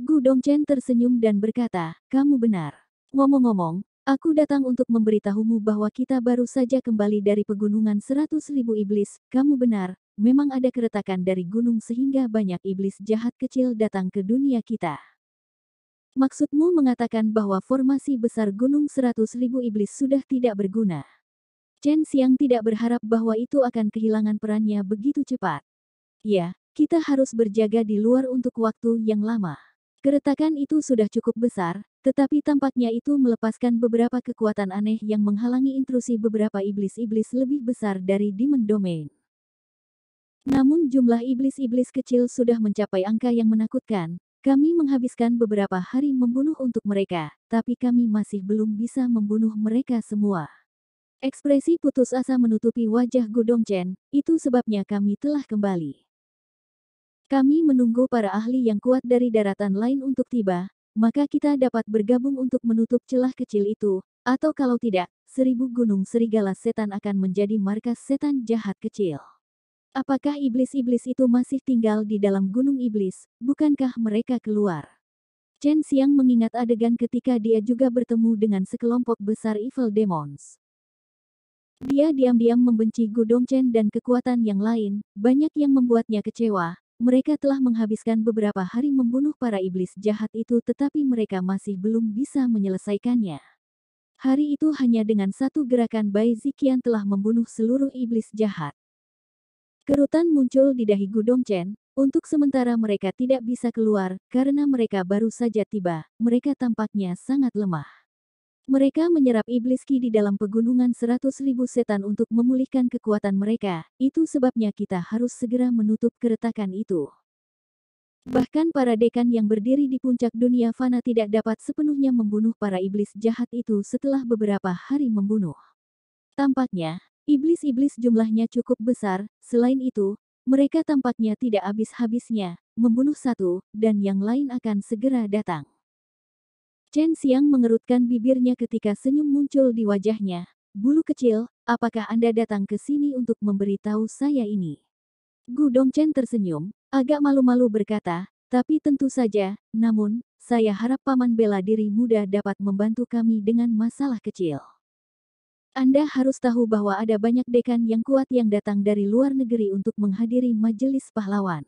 Gu Dongchen tersenyum dan berkata, kamu benar. Ngomong-ngomong, aku datang untuk memberitahumu bahwa kita baru saja kembali dari pegunungan 100.000 iblis. Kamu benar, memang ada keretakan dari gunung sehingga banyak iblis jahat kecil datang ke dunia kita. Maksudmu mengatakan bahwa formasi besar gunung 100.000 iblis sudah tidak berguna. Chen Xiang tidak berharap bahwa itu akan kehilangan perannya begitu cepat. Ya, kita harus berjaga di luar untuk waktu yang lama. Keretakan itu sudah cukup besar, tetapi tampaknya itu melepaskan beberapa kekuatan aneh yang menghalangi intrusi beberapa iblis-iblis lebih besar dari Demon Domain. Namun jumlah iblis-iblis kecil sudah mencapai angka yang menakutkan. Kami menghabiskan beberapa hari membunuh untuk mereka, tapi kami masih belum bisa membunuh mereka semua. Ekspresi putus asa menutupi wajah Gu Dongchen, itu sebabnya kami telah kembali. Kami menunggu para ahli yang kuat dari daratan lain untuk tiba, maka kita dapat bergabung untuk menutup celah kecil itu, atau kalau tidak, 1000 gunung serigala setan akan menjadi markas setan jahat kecil. Apakah iblis-iblis itu masih tinggal di dalam gunung iblis, bukankah mereka keluar? Chen Xiang mengingat adegan ketika dia juga bertemu dengan sekelompok besar evil demons. Dia diam-diam membenci Gu Dongchen dan kekuatan yang lain, banyak yang membuatnya kecewa. Mereka telah menghabiskan beberapa hari membunuh para iblis jahat itu tetapi mereka masih belum bisa menyelesaikannya. Hari itu hanya dengan satu gerakan Bai Ziqian telah membunuh seluruh iblis jahat. Kerutan muncul di dahi Gu Dongchen, untuk sementara mereka tidak bisa keluar, karena mereka baru saja tiba, mereka tampaknya sangat lemah. Mereka menyerap iblis Qi di dalam pegunungan 100.000 setan untuk memulihkan kekuatan mereka, itu sebabnya kita harus segera menutup keretakan itu. Bahkan para dekan yang berdiri di puncak dunia fana tidak dapat sepenuhnya membunuh para iblis jahat itu setelah beberapa hari membunuh. Tampaknya, iblis-iblis jumlahnya cukup besar, selain itu, mereka tampaknya tidak habis-habisnya, membunuh satu, dan yang lain akan segera datang. Chen Xiang mengerutkan bibirnya ketika senyum muncul di wajahnya. Bulu kecil, apakah Anda datang ke sini untuk memberitahu saya ini? Gu Dongchen tersenyum, agak malu-malu berkata, tapi tentu saja, namun, saya harap Paman bela diri muda dapat membantu kami dengan masalah kecil. Anda harus tahu bahwa ada banyak dekan yang kuat yang datang dari luar negeri untuk menghadiri majelis pahlawan.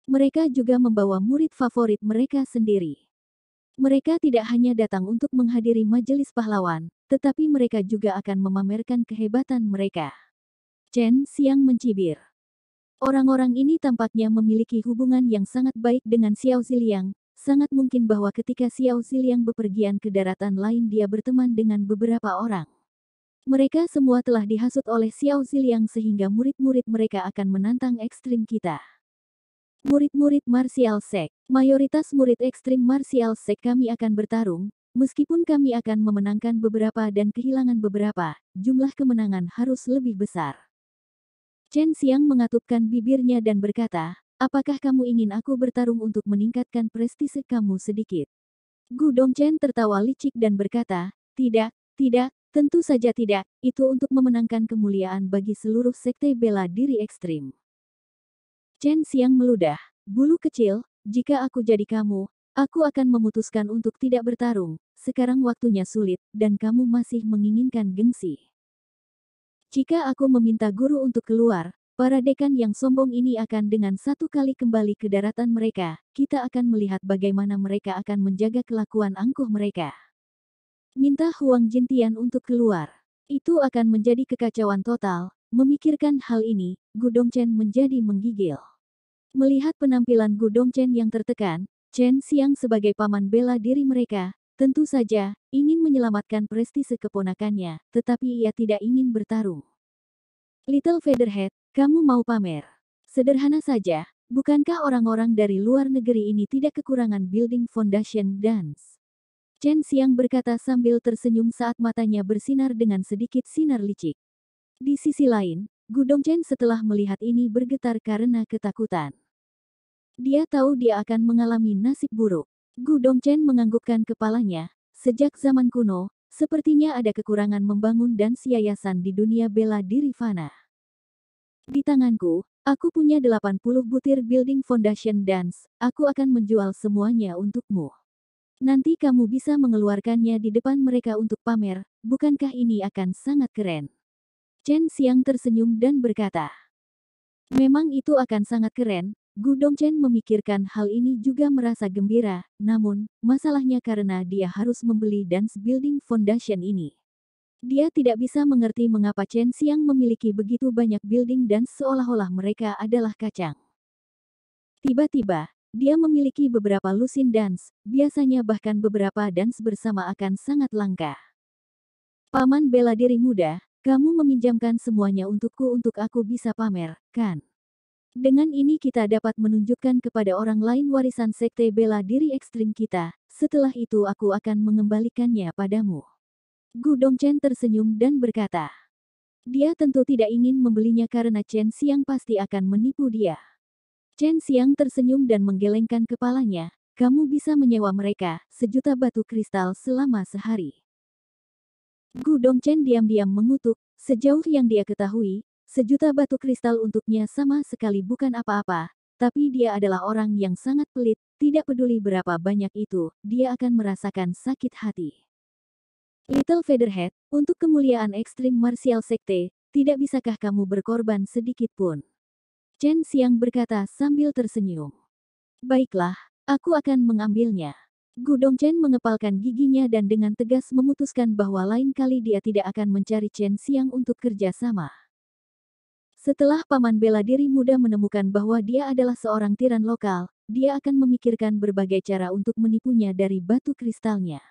Mereka juga membawa murid favorit mereka sendiri. Mereka tidak hanya datang untuk menghadiri majelis pahlawan, tetapi mereka juga akan memamerkan kehebatan mereka. Chen Xiang mencibir. Orang-orang ini tampaknya memiliki hubungan yang sangat baik dengan Xiao Ziliang. Sangat mungkin bahwa ketika Xiao Ziliang bepergian ke daratan lain dia berteman dengan beberapa orang. Mereka semua telah dihasut oleh Xiao Ziliang sehingga murid-murid mereka akan menantang ekstrim kita. Murid-murid martial sect, mayoritas murid ekstrim martial sect kami akan bertarung, meskipun kami akan memenangkan beberapa dan kehilangan beberapa, jumlah kemenangan harus lebih besar. Chen Xiang mengatupkan bibirnya dan berkata, apakah kamu ingin aku bertarung untuk meningkatkan prestise kamu sedikit? Gu Dongchen tertawa licik dan berkata, tidak, tidak, tentu saja tidak, itu untuk memenangkan kemuliaan bagi seluruh sekte bela diri ekstrim. Chen Xiang meludah, bulu kecil, jika aku jadi kamu, aku akan memutuskan untuk tidak bertarung, sekarang waktunya sulit, dan kamu masih menginginkan gengsi. Jika aku meminta guru untuk keluar, para dekan yang sombong ini akan dengan satu kali kembali ke daratan mereka, kita akan melihat bagaimana mereka akan menjaga kelakuan angkuh mereka. Minta Huang Jintian untuk keluar. Itu akan menjadi kekacauan total. Memikirkan hal ini, Gu Dongchen menjadi menggigil. Melihat penampilan Gu Dongchen yang tertekan, Chen Xiang sebagai paman bela diri mereka, tentu saja, ingin menyelamatkan prestise keponakannya, tetapi ia tidak ingin bertarung. Little Featherhead, kamu mau pamer? Sederhana saja, bukankah orang-orang dari luar negeri ini tidak kekurangan building foundation dance? Chen Xiang berkata sambil tersenyum saat matanya bersinar dengan sedikit sinar licik. Di sisi lain, Gu Dongchen setelah melihat ini bergetar karena ketakutan. Dia tahu dia akan mengalami nasib buruk. Gu Dongchen menganggukkan kepalanya. Sejak zaman kuno, sepertinya ada kekurangan membangun dan yayasan di dunia bela diri fana. Di tanganku, aku punya 80 butir building foundation dance, aku akan menjual semuanya untukmu. Nanti kamu bisa mengeluarkannya di depan mereka untuk pamer, bukankah ini akan sangat keren? Chen Xiang tersenyum dan berkata, memang itu akan sangat keren. Gu Dongchen memikirkan hal ini juga merasa gembira, namun, masalahnya karena dia harus membeli dance building foundation ini. Dia tidak bisa mengerti mengapa Chen Xiang memiliki begitu banyak building dance seolah-olah mereka adalah kacang. Tiba-tiba, dia memiliki beberapa lusin dance, biasanya bahkan beberapa dance bersama akan sangat langka. Paman bela diri muda, kamu meminjamkan semuanya untukku untuk aku bisa pamer, kan? Dengan ini kita dapat menunjukkan kepada orang lain warisan sekte bela diri ekstrim kita, setelah itu aku akan mengembalikannya padamu. Gu Dongchen tersenyum dan berkata, dia tentu tidak ingin membelinya karena Chen Xiang pasti akan menipu dia. Chen Xiang tersenyum dan menggelengkan kepalanya, kamu bisa menyewa mereka, 1.000.000 batu kristal selama sehari. Gu Dongchen diam-diam mengutuk, sejauh yang dia ketahui, 1.000.000 batu kristal untuknya sama sekali bukan apa-apa, tapi dia adalah orang yang sangat pelit, tidak peduli berapa banyak itu, dia akan merasakan sakit hati. Little Featherhead, untuk kemuliaan ekstrim martial sekte, tidak bisakah kamu berkorban sedikit pun? Chen Xiang berkata sambil tersenyum. Baiklah, aku akan mengambilnya. Gu Dongchen mengepalkan giginya dan dengan tegas memutuskan bahwa lain kali dia tidak akan mencari Chen Xiang untuk kerja sama. Setelah paman bela diri muda menemukan bahwa dia adalah seorang tiran lokal, dia akan memikirkan berbagai cara untuk menipunya dari batu kristalnya.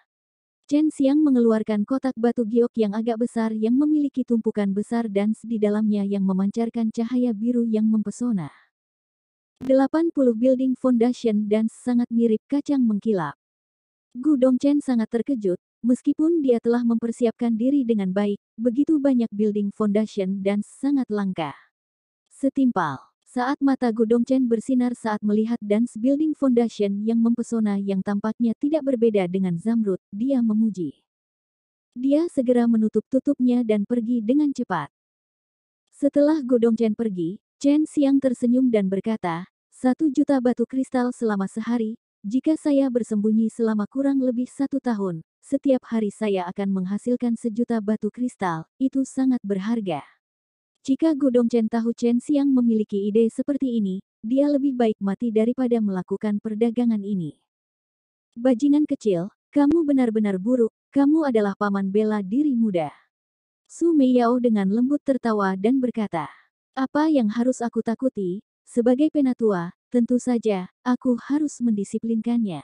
Chen Xiang mengeluarkan kotak batu giok yang agak besar yang memiliki tumpukan besar dance di dalamnya yang memancarkan cahaya biru yang mempesona. 80 building foundation dance sangat mirip kacang mengkilap. Gu Dongchen sangat terkejut, meskipun dia telah mempersiapkan diri dengan baik, begitu banyak building foundation dan sangat langka. Setimpal, saat mata Gu Dongchen bersinar saat melihat dance building foundation yang mempesona yang tampaknya tidak berbeda dengan zamrud, dia memuji. Dia segera menutup-tutupnya dan pergi dengan cepat. Setelah Gu Dongchen pergi, Chen Xiang tersenyum dan berkata, 1.000.000 batu kristal selama sehari. Jika saya bersembunyi selama kurang lebih 1 tahun, setiap hari saya akan menghasilkan 1.000.000 batu kristal, itu sangat berharga. Jika Gu Dongchen tahu Chen Xiang memiliki ide seperti ini, dia lebih baik mati daripada melakukan perdagangan ini. Bajingan kecil, kamu benar-benar buruk, kamu adalah paman bela diri muda. Su Meiyao dengan lembut tertawa dan berkata, apa yang harus aku takuti? Sebagai penatua, tentu saja, aku harus mendisiplinkannya.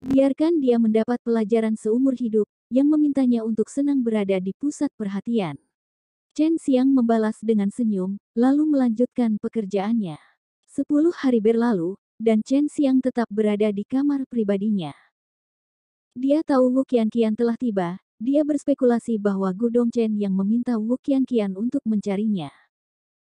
Biarkan dia mendapat pelajaran seumur hidup, yang memintanya untuk senang berada di pusat perhatian. Chen Xiang membalas dengan senyum, lalu melanjutkan pekerjaannya. 10 hari berlalu, dan Chen Xiang tetap berada di kamar pribadinya. Dia tahu Wu Qianqian telah tiba, dia berspekulasi bahwa Gu Dongchen yang meminta Wu Qianqian untuk mencarinya.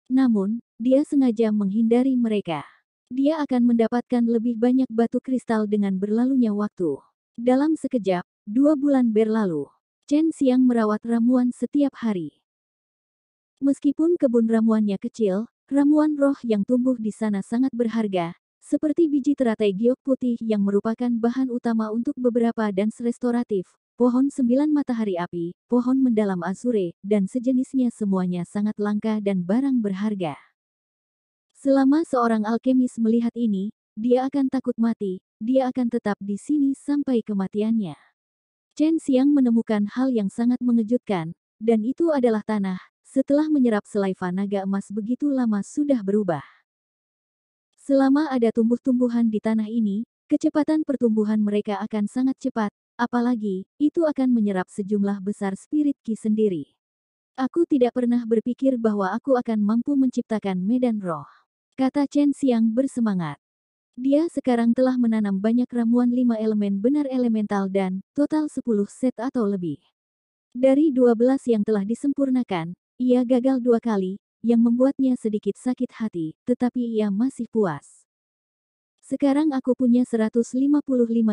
Namun, dia sengaja menghindari mereka. Dia akan mendapatkan lebih banyak batu kristal dengan berlalunya waktu. Dalam sekejap, 2 bulan berlalu. Chen Xiang merawat ramuan setiap hari. Meskipun kebun ramuannya kecil, ramuan roh yang tumbuh di sana sangat berharga, seperti biji teratai giok putih yang merupakan bahan utama untuk beberapa dance restoratif. Pohon 9 matahari api, pohon mendalam azure, dan sejenisnya semuanya sangat langka dan barang berharga. Selama seorang alkemis melihat ini, dia akan takut mati, dia akan tetap di sini sampai kematiannya. Chen Xiang menemukan hal yang sangat mengejutkan, dan itu adalah tanah, setelah menyerap selaiva naga emas begitu lama sudah berubah. Selama ada tumbuh-tumbuhan di tanah ini, kecepatan pertumbuhan mereka akan sangat cepat. Apalagi, itu akan menyerap sejumlah besar spirit ki sendiri. Aku tidak pernah berpikir bahwa aku akan mampu menciptakan medan roh. Kata Chen Xiang bersemangat. Dia sekarang telah menanam banyak ramuan 5 elemen benar elemental dan, total 10 set atau lebih. Dari 12 yang telah disempurnakan, ia gagal 2 kali, yang membuatnya sedikit sakit hati, tetapi ia masih puas. Sekarang aku punya 155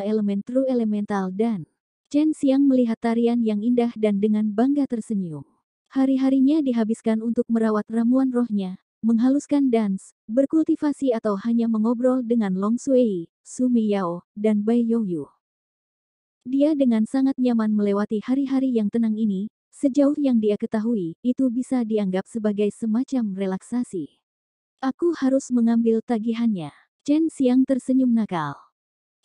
elemen true elemental dan Chen Xiang melihat tarian yang indah dan dengan bangga tersenyum. Hari-harinya dihabiskan untuk merawat ramuan rohnya, menghaluskan dans, berkultivasi atau hanya mengobrol dengan Long Sui, Su Miyao, dan Bai Youyu. Dia dengan sangat nyaman melewati hari-hari yang tenang ini, sejauh yang dia ketahui, itu bisa dianggap sebagai semacam relaksasi. Aku harus mengambil tagihannya. Chen Xiang tersenyum nakal.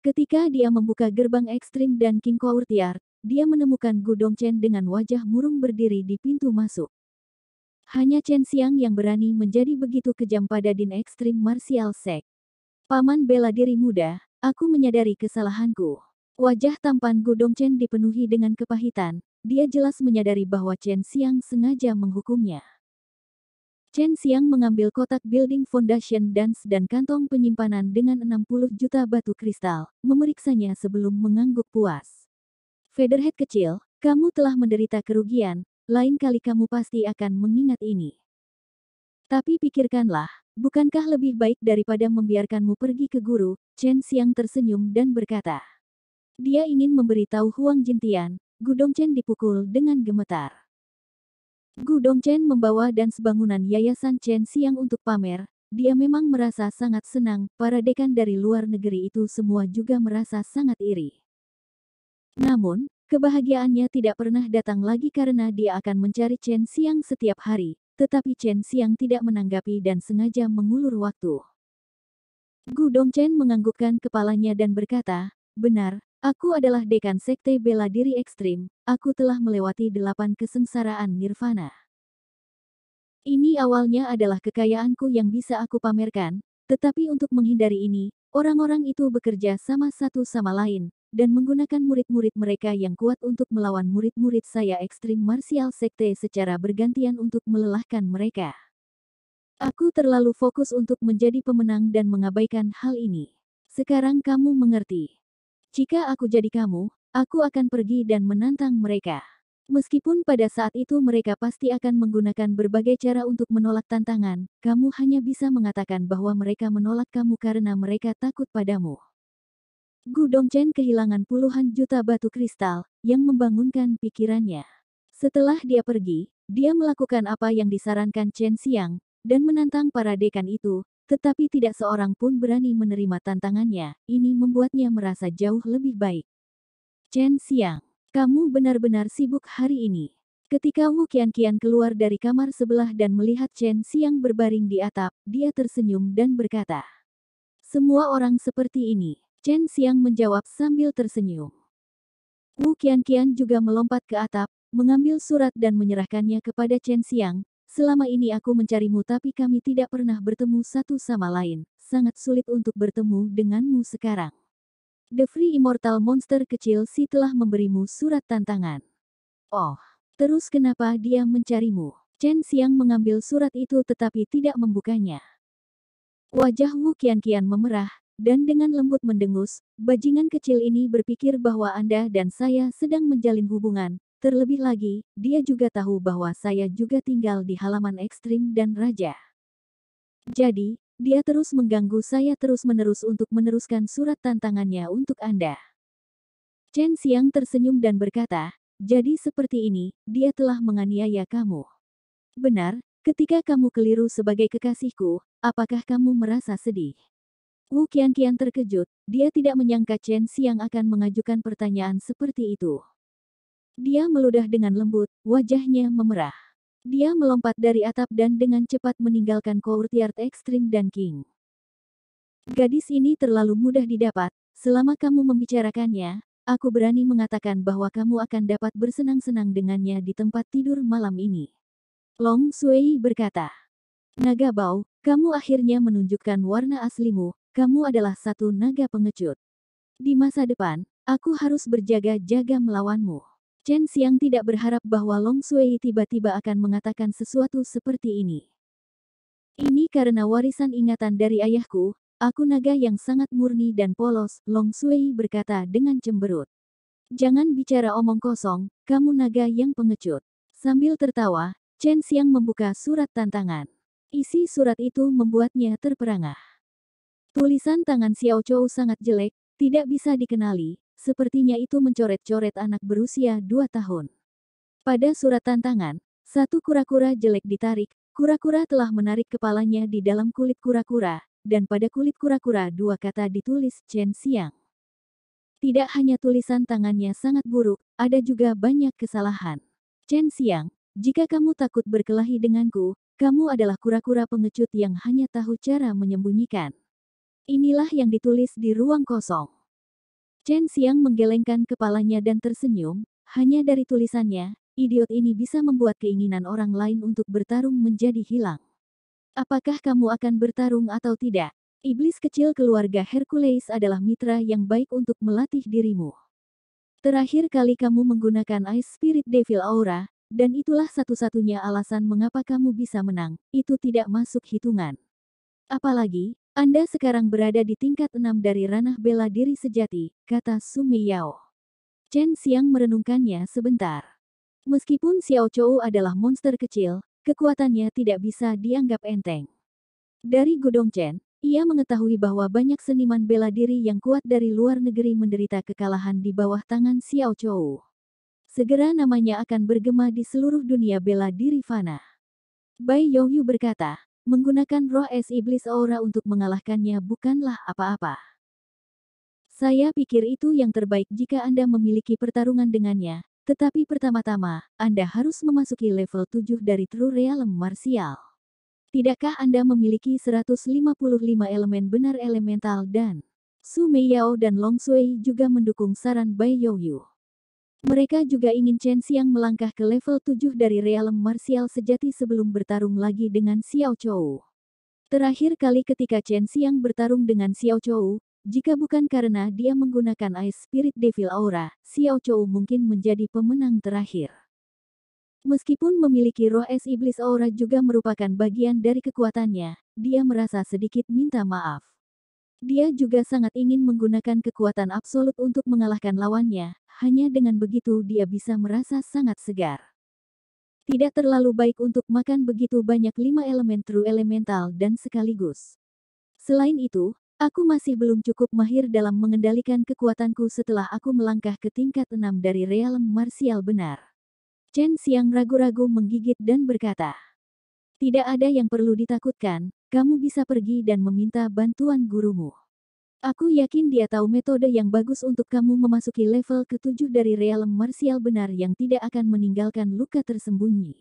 Ketika dia membuka gerbang ekstrim dan King Courtyard, dia menemukan Gu Dongchen dengan wajah murung berdiri di pintu masuk. Hanya Chen Xiang yang berani menjadi begitu kejam pada Din Ekstrim Martial Sect. Paman bela diri muda, aku menyadari kesalahanku. Wajah tampan Gu Dongchen dipenuhi dengan kepahitan, dia jelas menyadari bahwa Chen Xiang sengaja menghukumnya. Chen Xiang mengambil kotak building foundation dance dan kantong penyimpanan dengan 60 juta batu kristal, memeriksanya sebelum mengangguk puas. Featherhead kecil, kamu telah menderita kerugian, lain kali kamu pasti akan mengingat ini. Tapi pikirkanlah, bukankah lebih baik daripada membiarkanmu pergi ke guru? Chen Xiang tersenyum dan berkata. Dia ingin memberitahu Huang Jintian, Gu Dongchen dipukul dengan gemetar. Gu Dongchen membawa dans bangunan Yayasan Chen Xiang untuk pamer, dia memang merasa sangat senang, para dekan dari luar negeri itu semua juga merasa sangat iri. Namun, kebahagiaannya tidak pernah datang lagi karena dia akan mencari Chen Xiang setiap hari, tetapi Chen Xiang tidak menanggapi dan sengaja mengulur waktu. Gu Dongchen menganggukkan kepalanya dan berkata, benar, aku adalah dekan sekte bela diri ekstrim, aku telah melewati 8 kesengsaraan nirvana. Ini awalnya adalah kekayaanku yang bisa aku pamerkan, tetapi untuk menghindari ini, orang-orang itu bekerja sama satu sama lain, dan menggunakan murid-murid mereka yang kuat untuk melawan murid-murid saya ekstrim martial sekte secara bergantian untuk melelahkan mereka. Aku terlalu fokus untuk menjadi pemenang dan mengabaikan hal ini. Sekarang kamu mengerti. Jika aku jadi kamu, aku akan pergi dan menantang mereka. Meskipun pada saat itu mereka pasti akan menggunakan berbagai cara untuk menolak tantangan, kamu hanya bisa mengatakan bahwa mereka menolak kamu karena mereka takut padamu. Gu Dongchen kehilangan puluhan juta batu kristal, yang membangunkan pikirannya. Setelah dia pergi, dia melakukan apa yang disarankan Chen Xiang, dan menantang para dekan itu, tetapi tidak seorang pun berani menerima tantangannya, ini membuatnya merasa jauh lebih baik. Chen Xiang, kamu benar-benar sibuk hari ini. Ketika Wu Qianqian keluar dari kamar sebelah dan melihat Chen Xiang berbaring di atap, dia tersenyum dan berkata, semua orang seperti ini. Chen Xiang menjawab sambil tersenyum. Wu Qianqian juga melompat ke atap, mengambil surat dan menyerahkannya kepada Chen Xiang. Selama ini aku mencarimu tapi kami tidak pernah bertemu satu sama lain, sangat sulit untuk bertemu denganmu sekarang. The Free Immortal Monster kecil si telah memberimu surat tantangan. Oh, terus kenapa dia mencarimu? Chen Xiang mengambil surat itu tetapi tidak membukanya. Wajah Wu Qianqian memerah, dan dengan lembut mendengus, bajingan kecil ini berpikir bahwa Anda dan saya sedang menjalin hubungan. Terlebih lagi, dia juga tahu bahwa saya juga tinggal di halaman ekstrim dan raja. Jadi, dia terus mengganggu saya terus-menerus untuk meneruskan surat tantangannya untuk Anda. Chen Xiang tersenyum dan berkata, jadi seperti ini, dia telah menganiaya kamu. Benar, ketika kamu keliru sebagai kekasihku, apakah kamu merasa sedih? Wu Qianqian terkejut, dia tidak menyangka Chen Xiang akan mengajukan pertanyaan seperti itu. Dia meludah dengan lembut, wajahnya memerah. Dia melompat dari atap dan dengan cepat meninggalkan courtyard ekstrim dan King. Gadis ini terlalu mudah didapat, selama kamu membicarakannya, aku berani mengatakan bahwa kamu akan dapat bersenang-senang dengannya di tempat tidur malam ini. Long Sui berkata, Naga Bao, kamu akhirnya menunjukkan warna aslimu, kamu adalah satu naga pengecut. Di masa depan, aku harus berjaga-jaga melawanmu. Chen Xiang tidak berharap bahwa Long Sui tiba-tiba akan mengatakan sesuatu seperti ini. Ini karena warisan ingatan dari ayahku, aku naga yang sangat murni dan polos, Long Sui berkata dengan cemberut. Jangan bicara omong kosong, kamu naga yang pengecut. Sambil tertawa, Chen Xiang membuka surat tantangan. Isi surat itu membuatnya terperangah. Tulisan tangan Xiao Chou sangat jelek, tidak bisa dikenali. Sepertinya itu mencoret-coret anak berusia 2 tahun. Pada surat tantangan, Satu kura-kura jelek ditarik, kura-kura telah menarik kepalanya di dalam kulit kura-kura, dan pada kulit kura-kura dua kata ditulis Chen Xiang. Tidak hanya tulisan tangannya sangat buruk, ada juga banyak kesalahan. Chen Xiang, jika kamu takut berkelahi denganku, kamu adalah kura-kura pengecut yang hanya tahu cara menyembunyikan. Inilah yang ditulis di ruang kosong. Chen Xiang menggelengkan kepalanya dan tersenyum, hanya dari tulisannya, idiot ini bisa membuat keinginan orang lain untuk bertarung menjadi hilang. Apakah kamu akan bertarung atau tidak? Iblis kecil keluarga Hercules adalah mitra yang baik untuk melatih dirimu. Terakhir kali kamu menggunakan Ice Spirit Devil Aura, dan itulah satu-satunya alasan mengapa kamu bisa menang, itu tidak masuk hitungan. Apalagi, Anda sekarang berada di tingkat 6 dari ranah bela diri sejati, kata Su Meiyao. Chen Xiang merenungkannya sebentar. Meskipun Xiao Chou adalah monster kecil, kekuatannya tidak bisa dianggap enteng. Dari Gudong Chen, ia mengetahui bahwa banyak seniman bela diri yang kuat dari luar negeri menderita kekalahan di bawah tangan Xiao Chou. Segera namanya akan bergema di seluruh dunia bela diri fana. Bai Youyu berkata, menggunakan roh es iblis aura untuk mengalahkannya bukanlah apa-apa. Saya pikir itu yang terbaik jika Anda memiliki pertarungan dengannya, tetapi pertama-tama, Anda harus memasuki level 7 dari True Realm Martial. Tidakkah Anda memiliki 155 elemen benar elemental dan Su Meiyao dan Long Sui juga mendukung saran Bai Youyu. Mereka juga ingin Chen Xiang melangkah ke level 7 dari Realm Martial sejati sebelum bertarung lagi dengan Xiao Chou. Terakhir kali ketika Chen Xiang bertarung dengan Xiao Chou, jika bukan karena dia menggunakan Ice Spirit Devil Aura, Xiao Chou mungkin menjadi pemenang terakhir. Meskipun memiliki roh es iblis aura juga merupakan bagian dari kekuatannya, dia merasa sedikit minta maaf. Dia juga sangat ingin menggunakan kekuatan absolut untuk mengalahkan lawannya, hanya dengan begitu dia bisa merasa sangat segar. Tidak terlalu baik untuk makan begitu banyak 5 elemen true elemental dan sekaligus. Selain itu, aku masih belum cukup mahir dalam mengendalikan kekuatanku setelah aku melangkah ke tingkat 6 dari realm martial benar. Chen Xiang ragu-ragu menggigit dan berkata, tidak ada yang perlu ditakutkan, kamu bisa pergi dan meminta bantuan gurumu. Aku yakin dia tahu metode yang bagus untuk kamu memasuki level ke-7 dari realm martial benar yang tidak akan meninggalkan luka tersembunyi.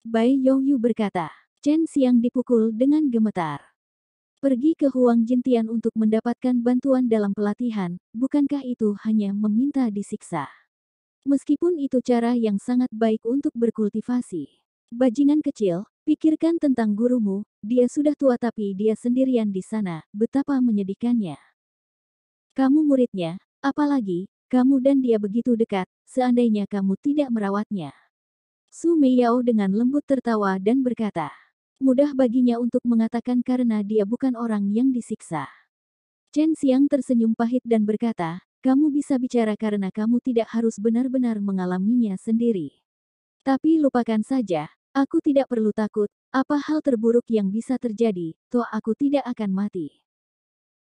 Bai Youyu berkata, Chen Xiang dipukul dengan gemetar. Pergi ke Huang Jintian untuk mendapatkan bantuan dalam pelatihan, bukankah itu hanya meminta disiksa? Meskipun itu cara yang sangat baik untuk berkultivasi. Bajingan kecil, pikirkan tentang gurumu, dia sudah tua tapi dia sendirian di sana, betapa menyedihkannya. Kamu muridnya, apalagi, kamu dan dia begitu dekat, seandainya kamu tidak merawatnya. Su Meiyao dengan lembut tertawa dan berkata, mudah baginya untuk mengatakan karena dia bukan orang yang disiksa. Chen Xiang tersenyum pahit dan berkata, kamu bisa bicara karena kamu tidak harus benar-benar mengalaminya sendiri. Tapi lupakan saja, aku tidak perlu takut, apa hal terburuk yang bisa terjadi, toh aku tidak akan mati.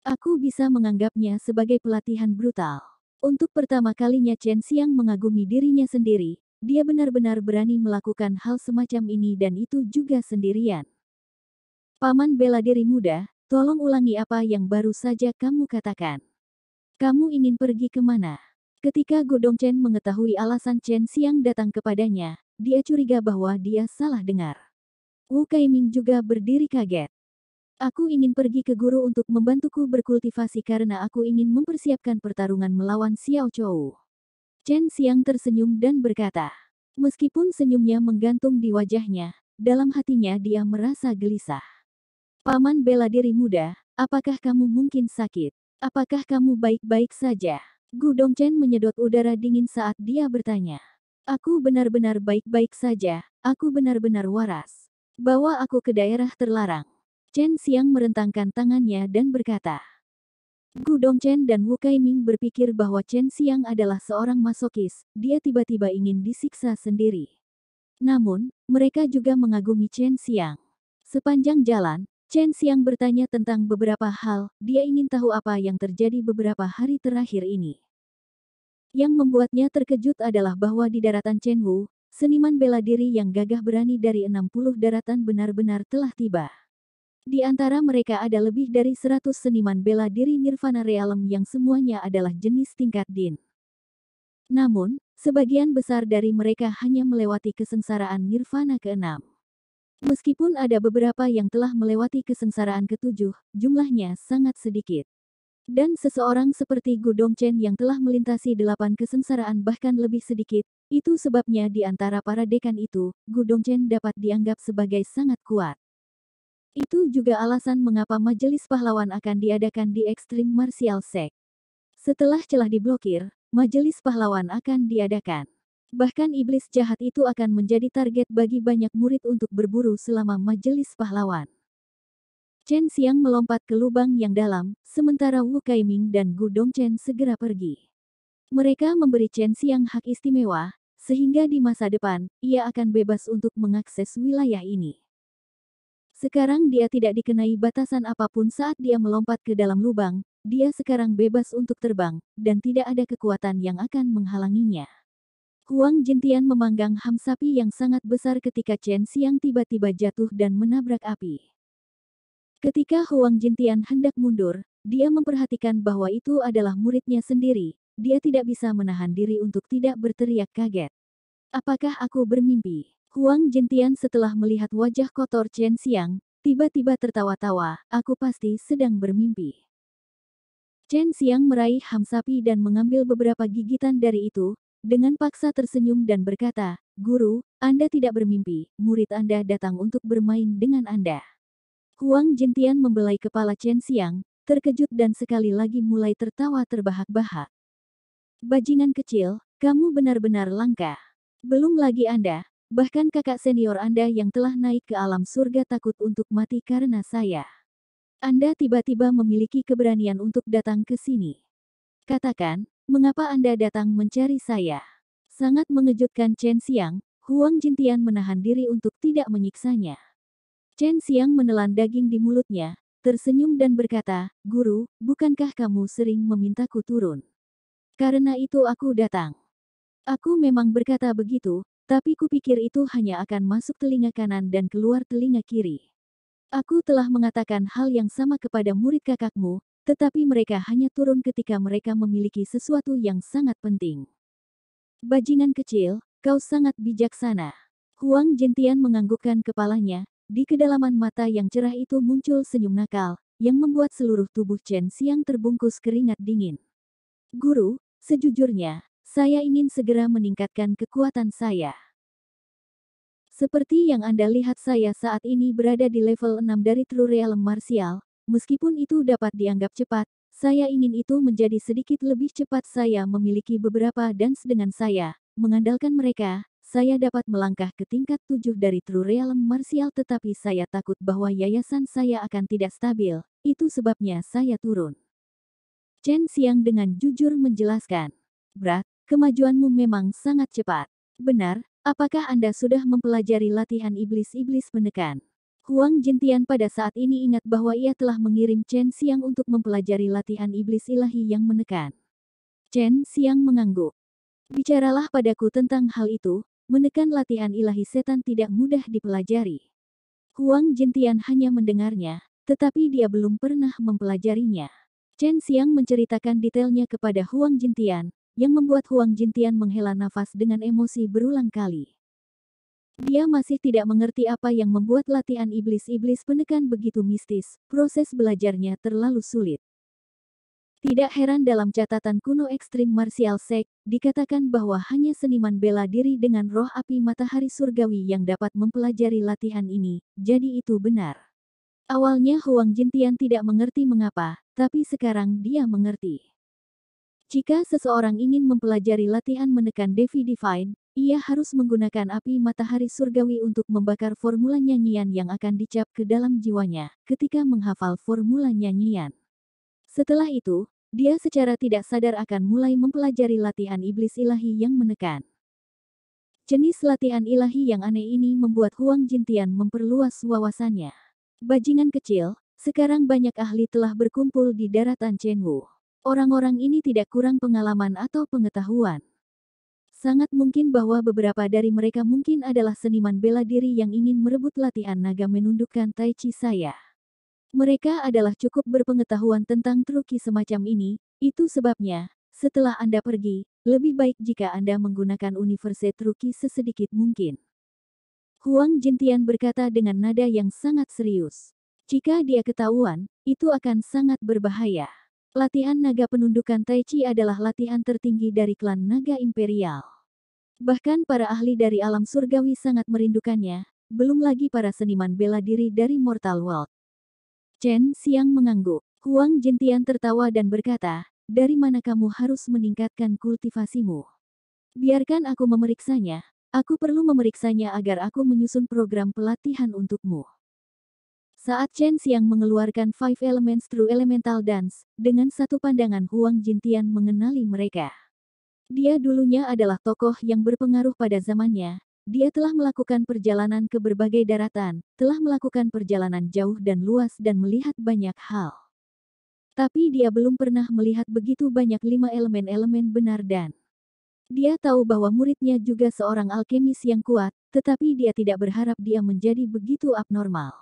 Aku bisa menganggapnya sebagai pelatihan brutal. Untuk pertama kalinya Chen Xiang mengagumi dirinya sendiri, dia benar-benar berani melakukan hal semacam ini dan itu juga sendirian. Paman bela diri muda, tolong ulangi apa yang baru saja kamu katakan. Kamu ingin pergi kemana? Ketika Gudong Chen mengetahui alasan Chen Xiang datang kepadanya, dia curiga bahwa dia salah dengar. Wu Kaiming juga berdiri kaget. Aku ingin pergi ke guru untuk membantuku berkultivasi karena aku ingin mempersiapkan pertarungan melawan Xiao Chou. Chen Xiang tersenyum dan berkata, meskipun senyumnya menggantung di wajahnya, dalam hatinya dia merasa gelisah. Paman bela diri muda, apakah kamu mungkin sakit? Apakah kamu baik-baik saja? Gudong Chen menyedot udara dingin saat dia bertanya. Aku benar-benar baik-baik saja, aku benar-benar waras. Bawa aku ke daerah terlarang. Chen Xiang merentangkan tangannya dan berkata. Gudong Chen dan Wu Kaiming berpikir bahwa Chen Xiang adalah seorang masokis, dia tiba-tiba ingin disiksa sendiri. Namun, mereka juga mengagumi Chen Xiang. Sepanjang jalan, Chen Xiang bertanya tentang beberapa hal, dia ingin tahu apa yang terjadi beberapa hari terakhir ini. Yang membuatnya terkejut adalah bahwa di daratan Chenwu, seniman bela diri yang gagah berani dari 60 daratan benar-benar telah tiba. Di antara mereka ada lebih dari 100 seniman bela diri Nirvana Realm yang semuanya adalah jenis tingkat Din. Namun, sebagian besar dari mereka hanya melewati kesengsaraan Nirvana ke-6. Meskipun ada beberapa yang telah melewati kesengsaraan ke-7, jumlahnya sangat sedikit. Dan seseorang seperti Gu Dongchen yang telah melintasi 8 kesengsaraan bahkan lebih sedikit, itu sebabnya di antara para dekan itu, Gu Dongchen dapat dianggap sebagai sangat kuat. Itu juga alasan mengapa Majelis Pahlawan akan diadakan di Extreme Martial Sect. Setelah celah diblokir, Majelis Pahlawan akan diadakan. Bahkan iblis jahat itu akan menjadi target bagi banyak murid untuk berburu selama Majelis Pahlawan. Chen Xiang melompat ke lubang yang dalam, sementara Wu Kaiming dan Gu Dongchen segera pergi. Mereka memberi Chen Xiang hak istimewa, sehingga di masa depan, ia akan bebas untuk mengakses wilayah ini. Sekarang dia tidak dikenai batasan apapun saat dia melompat ke dalam lubang, dia sekarang bebas untuk terbang, dan tidak ada kekuatan yang akan menghalanginya. Huang Jintian memanggang ham sapi yang sangat besar ketika Chen Xiang tiba-tiba jatuh dan menabrak api. Ketika Huang Jintian hendak mundur, dia memperhatikan bahwa itu adalah muridnya sendiri, dia tidak bisa menahan diri untuk tidak berteriak kaget. Apakah aku bermimpi? Huang Jintian setelah melihat wajah kotor Chen Xiang, tiba-tiba tertawa-tawa, aku pasti sedang bermimpi. Chen Xiang meraih ham sapi dan mengambil beberapa gigitan dari itu, dengan paksa tersenyum dan berkata, Guru, Anda tidak bermimpi, murid Anda datang untuk bermain dengan Anda. Huang Jintian membelai kepala Chen Xiang, terkejut dan sekali lagi mulai tertawa terbahak-bahak. Bajingan kecil, kamu benar-benar langka. Belum lagi Anda, bahkan kakak senior Anda yang telah naik ke alam surga takut untuk mati karena saya. Anda tiba-tiba memiliki keberanian untuk datang ke sini. Katakan, mengapa Anda datang mencari saya? Sangat mengejutkan Chen Xiang, Huang Jintian menahan diri untuk tidak menyiksanya. Chen Xiang menelan daging di mulutnya, tersenyum dan berkata, Guru, bukankah kamu sering memintaku turun? Karena itu aku datang. Aku memang berkata begitu, tapi kupikir itu hanya akan masuk telinga kanan dan keluar telinga kiri. Aku telah mengatakan hal yang sama kepada murid kakakmu, tetapi mereka hanya turun ketika mereka memiliki sesuatu yang sangat penting. Bajingan kecil, kau sangat bijaksana. Huang Jintian menganggukkan kepalanya, di kedalaman mata yang cerah itu muncul senyum nakal, yang membuat seluruh tubuh Chen Xiang terbungkus keringat dingin. Guru, sejujurnya, saya ingin segera meningkatkan kekuatan saya. Seperti yang Anda lihat saya saat ini berada di level 6 dari True Realm Martial, meskipun itu dapat dianggap cepat, saya ingin itu menjadi sedikit lebih cepat. Saya memiliki beberapa dance dengan saya, mengandalkan mereka, saya dapat melangkah ke tingkat 7 dari True Realm Martial tetapi saya takut bahwa yayasan saya akan tidak stabil, itu sebabnya saya turun. Chen Xiang dengan jujur menjelaskan. Brat, kemajuanmu memang sangat cepat. Benar, apakah Anda sudah mempelajari latihan iblis-iblis penekan? Huang Jintian pada saat ini ingat bahwa ia telah mengirim Chen Xiang untuk mempelajari latihan iblis ilahi yang menekan. Chen Xiang mengangguk. Bicaralah padaku tentang hal itu, menekan latihan ilahi setan tidak mudah dipelajari. Huang Jintian hanya mendengarnya, tetapi dia belum pernah mempelajarinya. Chen Xiang menceritakan detailnya kepada Huang Jintian, yang membuat Huang Jintian menghela nafas dengan emosi berulang kali. Dia masih tidak mengerti apa yang membuat latihan iblis-iblis penekan begitu mistis, proses belajarnya terlalu sulit. Tidak heran dalam catatan kuno Extreme Martial Sect, dikatakan bahwa hanya seniman bela diri dengan roh api matahari surgawi yang dapat mempelajari latihan ini, jadi itu benar. Awalnya Huang Jintian tidak mengerti mengapa, tapi sekarang dia mengerti. Jika seseorang ingin mempelajari latihan menekan Devi Divine, ia harus menggunakan api matahari surgawi untuk membakar formula nyanyian yang akan dicap ke dalam jiwanya, ketika menghafal formula nyanyian. Setelah itu, dia secara tidak sadar akan mulai mempelajari latihan iblis ilahi yang menekan. Jenis latihan ilahi yang aneh ini membuat Huang Jintian memperluas wawasannya. Bajingan kecil, sekarang banyak ahli telah berkumpul di daratan Chenwu. Orang-orang ini tidak kurang pengalaman atau pengetahuan. Sangat mungkin bahwa beberapa dari mereka mungkin adalah seniman bela diri yang ingin merebut latihan naga menundukkan Tai Chi saya. Mereka adalah cukup berpengetahuan tentang truki semacam ini, itu sebabnya, setelah Anda pergi, lebih baik jika Anda menggunakan universe truki sesedikit mungkin. Huang Jintian berkata dengan nada yang sangat serius. Jika dia ketahuan, itu akan sangat berbahaya. Latihan naga penundukan Tai Chi adalah latihan tertinggi dari klan naga imperial. Bahkan para ahli dari alam surgawi sangat merindukannya, belum lagi para seniman bela diri dari Mortal World. Chen Xiang mengangguk. Huang Jintian tertawa dan berkata, dari mana kamu harus meningkatkan kultivasimu? Biarkan aku memeriksanya. Aku perlu memeriksanya agar aku menyusun program pelatihan untukmu. Saat Chen Xiang mengeluarkan Five Elements True Elemental Dance, dengan satu pandangan Huang Jintian mengenali mereka. Dia dulunya adalah tokoh yang berpengaruh pada zamannya. Dia telah melakukan perjalanan ke berbagai daratan, telah melakukan perjalanan jauh dan luas dan melihat banyak hal. Tapi dia belum pernah melihat begitu banyak 5 elemen-elemen benar dan dia tahu bahwa muridnya juga seorang alkemis yang kuat, tetapi dia tidak berharap dia menjadi begitu abnormal.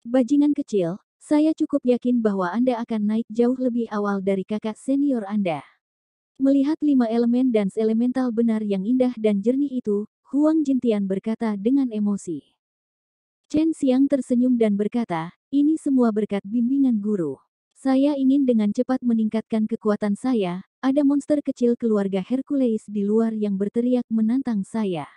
Bajingan kecil, saya cukup yakin bahwa Anda akan naik jauh lebih awal dari kakak senior Anda. Melihat 5 elemen dan elemental benar yang indah dan jernih itu, Huang Jintian berkata dengan emosi. Chen Xiang tersenyum dan berkata, ini semua berkat bimbingan guru. Saya ingin dengan cepat meningkatkan kekuatan saya, ada monster kecil keluarga Hercules di luar yang berteriak menantang saya.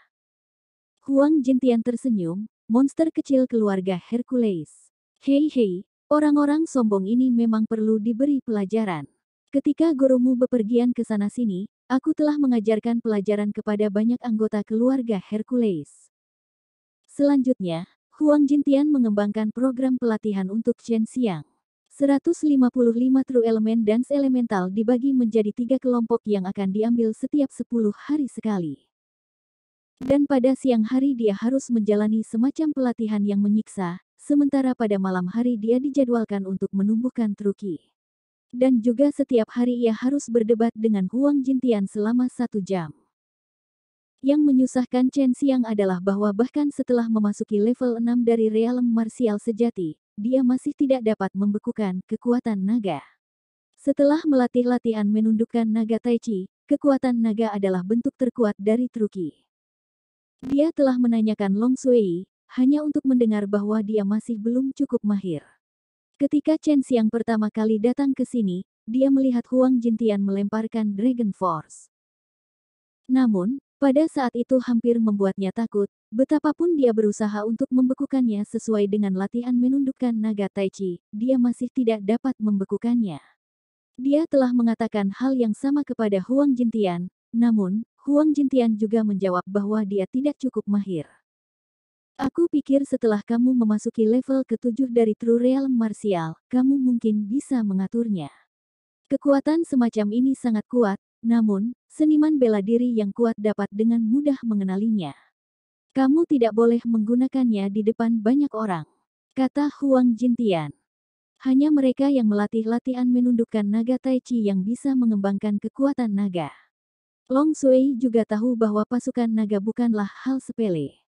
Huang Jintian tersenyum, monster kecil keluarga Hercules. Hei, orang-orang sombong ini memang perlu diberi pelajaran. Ketika gurumu bepergian ke sana-sini, aku telah mengajarkan pelajaran kepada banyak anggota keluarga Hercules. Selanjutnya, Huang Jintian mengembangkan program pelatihan untuk Chen Xiang. 155 True Element Dance Elemental dibagi menjadi 3 kelompok yang akan diambil setiap 10 hari sekali. Dan pada siang hari dia harus menjalani semacam pelatihan yang menyiksa, sementara pada malam hari dia dijadwalkan untuk menumbuhkan truki. Dan juga setiap hari ia harus berdebat dengan Huang Jintian selama 1 jam. Yang menyusahkan Chen Xiang adalah bahwa bahkan setelah memasuki level 6 dari realm martial sejati, dia masih tidak dapat membekukan kekuatan naga. Setelah melatih latihan menundukkan naga Tai Chi, kekuatan naga adalah bentuk terkuat dari truki. Dia telah menanyakan Long Sui, hanya untuk mendengar bahwa dia masih belum cukup mahir. Ketika Chen Xiang pertama kali datang ke sini, dia melihat Huang Jintian melemparkan Dragon Force. Namun, pada saat itu hampir membuatnya takut, betapapun dia berusaha untuk membekukannya sesuai dengan latihan menundukkan naga Tai Chi, dia masih tidak dapat membekukannya. Dia telah mengatakan hal yang sama kepada Huang Jintian, namun, Huang Jintian juga menjawab bahwa dia tidak cukup mahir. Aku pikir setelah kamu memasuki level ke-7 dari True Realm Martial, kamu mungkin bisa mengaturnya. Kekuatan semacam ini sangat kuat, namun, seniman bela diri yang kuat dapat dengan mudah mengenalinya. Kamu tidak boleh menggunakannya di depan banyak orang, kata Huang Jintian. Hanya mereka yang melatih latihan menundukkan naga Tai Chi yang bisa mengembangkan kekuatan naga. Long Sui juga tahu bahwa pasukan naga bukanlah hal sepele.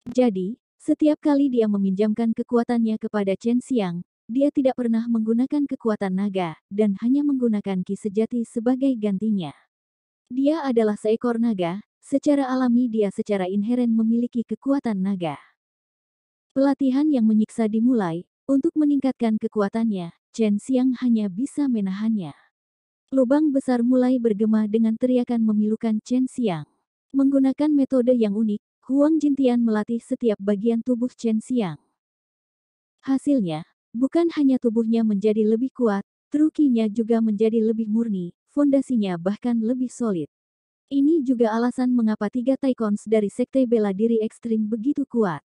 Jadi, setiap kali dia meminjamkan kekuatannya kepada Chen Xiang, dia tidak pernah menggunakan kekuatan naga, dan hanya menggunakan ki sejati sebagai gantinya. Dia adalah seekor naga, secara alami dia secara inheren memiliki kekuatan naga. Pelatihan yang menyiksa dimulai, untuk meningkatkan kekuatannya, Chen Xiang hanya bisa menahannya. Lubang besar mulai bergema dengan teriakan memilukan Chen Xiang. Menggunakan metode yang unik, Huang Jintian melatih setiap bagian tubuh Chen Xiang. Hasilnya, bukan hanya tubuhnya menjadi lebih kuat, trukinya juga menjadi lebih murni, fondasinya bahkan lebih solid. Ini juga alasan mengapa 3 Taikons dari Sekte Bela Diri Ekstrim begitu kuat.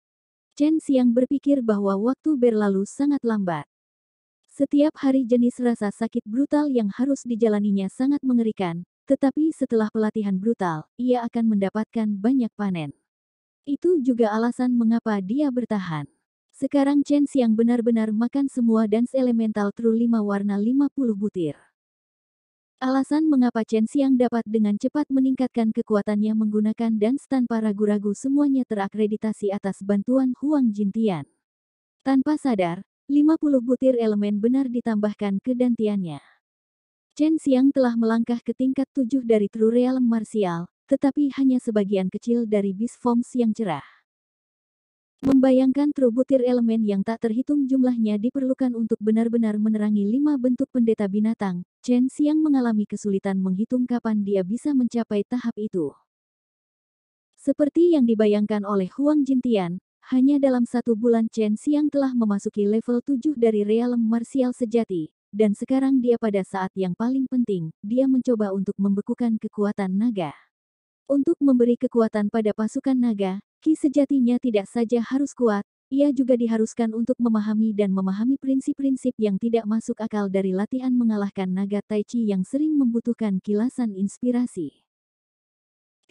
Chen Xiang berpikir bahwa waktu berlalu sangat lambat. Setiap hari jenis rasa sakit brutal yang harus dijalaninya sangat mengerikan, tetapi setelah pelatihan brutal, ia akan mendapatkan banyak panen. Itu juga alasan mengapa dia bertahan. Sekarang Chen Xiang benar-benar makan semua dance elemental true 5 warna 50 butir. Alasan mengapa Chen Xiang dapat dengan cepat meningkatkan kekuatannya menggunakan dance tanpa ragu-ragu semuanya terakreditasi atas bantuan Huang Jintian. Tanpa sadar, 50 butir elemen benar ditambahkan ke dantiannya. Chen Xiang telah melangkah ke tingkat 7 dari True Realm Martial, tetapi hanya sebagian kecil dari Beast Forms yang cerah. Membayangkan true butir elemen yang tak terhitung jumlahnya diperlukan untuk benar-benar menerangi 5 bentuk pendeta binatang, Chen Xiang mengalami kesulitan menghitung kapan dia bisa mencapai tahap itu. Seperti yang dibayangkan oleh Huang Jintian, hanya dalam 1 bulan Chen Xiang telah memasuki level 7 dari realm martial sejati, dan sekarang dia pada saat yang paling penting, dia mencoba untuk membekukan kekuatan naga. Untuk memberi kekuatan pada pasukan naga, Ki sejatinya tidak saja harus kuat, ia juga diharuskan untuk memahami dan memahami prinsip-prinsip yang tidak masuk akal dari latihan mengalahkan naga Tai Chi yang sering membutuhkan kilasan inspirasi.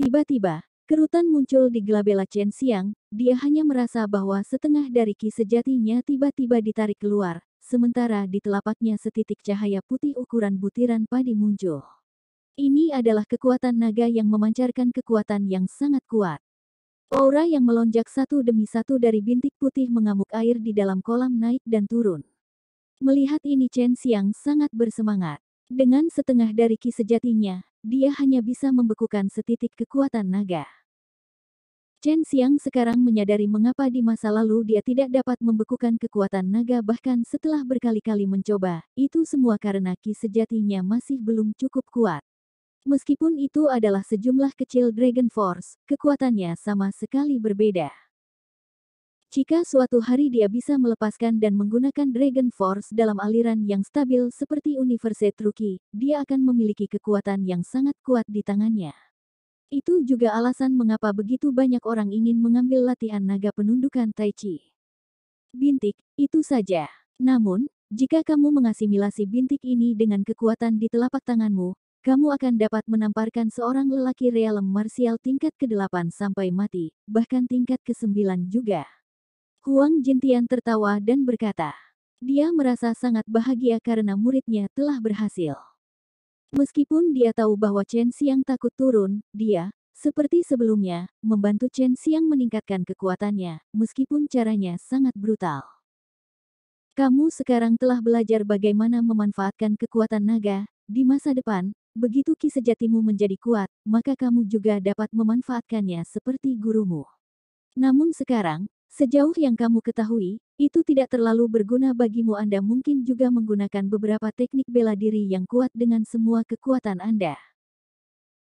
Tiba-tiba, kerutan muncul di glabella Chen Xiang, dia hanya merasa bahwa setengah dari Ki sejatinya tiba-tiba ditarik keluar, sementara di telapaknya setitik cahaya putih ukuran butiran padi muncul. Ini adalah kekuatan naga yang memancarkan kekuatan yang sangat kuat. Aura yang melonjak satu demi satu dari bintik putih mengamuk air di dalam kolam naik dan turun. Melihat ini Chen Xiang sangat bersemangat. Dengan setengah dari ki sejatinya, dia hanya bisa membekukan setitik kekuatan naga. Chen Xiang sekarang menyadari mengapa di masa lalu dia tidak dapat membekukan kekuatan naga bahkan setelah berkali-kali mencoba, itu semua karena ki sejatinya masih belum cukup kuat. Meskipun itu adalah sejumlah kecil Dragon Force, kekuatannya sama sekali berbeda. Jika suatu hari dia bisa melepaskan dan menggunakan Dragon Force dalam aliran yang stabil seperti Universe Truki, dia akan memiliki kekuatan yang sangat kuat di tangannya. Itu juga alasan mengapa begitu banyak orang ingin mengambil latihan naga penundukan Tai Chi. Bintik, itu saja. Namun, jika kamu mengasimilasi bintik ini dengan kekuatan di telapak tanganmu, kamu akan dapat menamparkan seorang lelaki realem martial tingkat ke-8 sampai mati, bahkan tingkat ke-9 juga. Huang Jintian tertawa dan berkata, dia merasa sangat bahagia karena muridnya telah berhasil. Meskipun dia tahu bahwa Chen Xiang takut turun, dia, seperti sebelumnya, membantu Chen Xiang meningkatkan kekuatannya, meskipun caranya sangat brutal. Kamu sekarang telah belajar bagaimana memanfaatkan kekuatan naga, di masa depan, begitu ki sejatimu menjadi kuat, maka kamu juga dapat memanfaatkannya seperti gurumu. Namun sekarang, sejauh yang kamu ketahui, itu tidak terlalu berguna bagimu. Anda mungkin juga menggunakan beberapa teknik bela diri yang kuat dengan semua kekuatan Anda.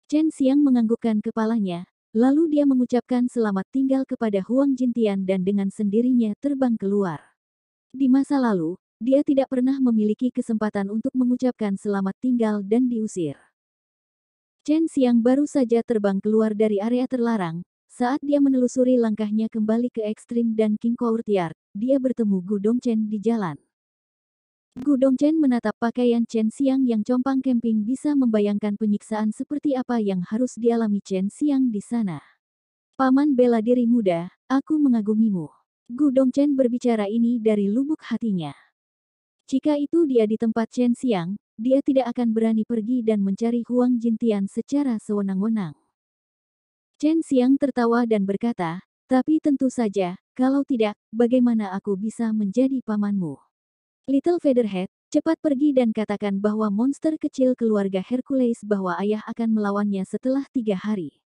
Chen Xiang menganggukkan kepalanya, lalu dia mengucapkan selamat tinggal kepada Huang Jintian dan dengan sendirinya terbang keluar. Di masa lalu, dia tidak pernah memiliki kesempatan untuk mengucapkan selamat tinggal dan diusir. Chen Xiang baru saja terbang keluar dari area terlarang, saat dia menelusuri langkahnya kembali ke ekstrim dan King Courtyard, dia bertemu Gu Dongchen di jalan. Gu Dongchen menatap pakaian Chen Xiang yang compang camping bisa membayangkan penyiksaan seperti apa yang harus dialami Chen Xiang di sana. Paman bela diri muda, aku mengagumimu. Gu Dongchen berbicara ini dari lubuk hatinya. Jika itu dia di tempat Chen Xiang, dia tidak akan berani pergi dan mencari Huang Jintian secara sewenang-wenang. Chen Xiang tertawa dan berkata, tapi tentu saja, kalau tidak, bagaimana aku bisa menjadi pamanmu? Little Featherhead, cepat pergi dan katakan bahwa monster kecil keluarga Hercules bahwa ayah akan melawannya setelah 3 hari.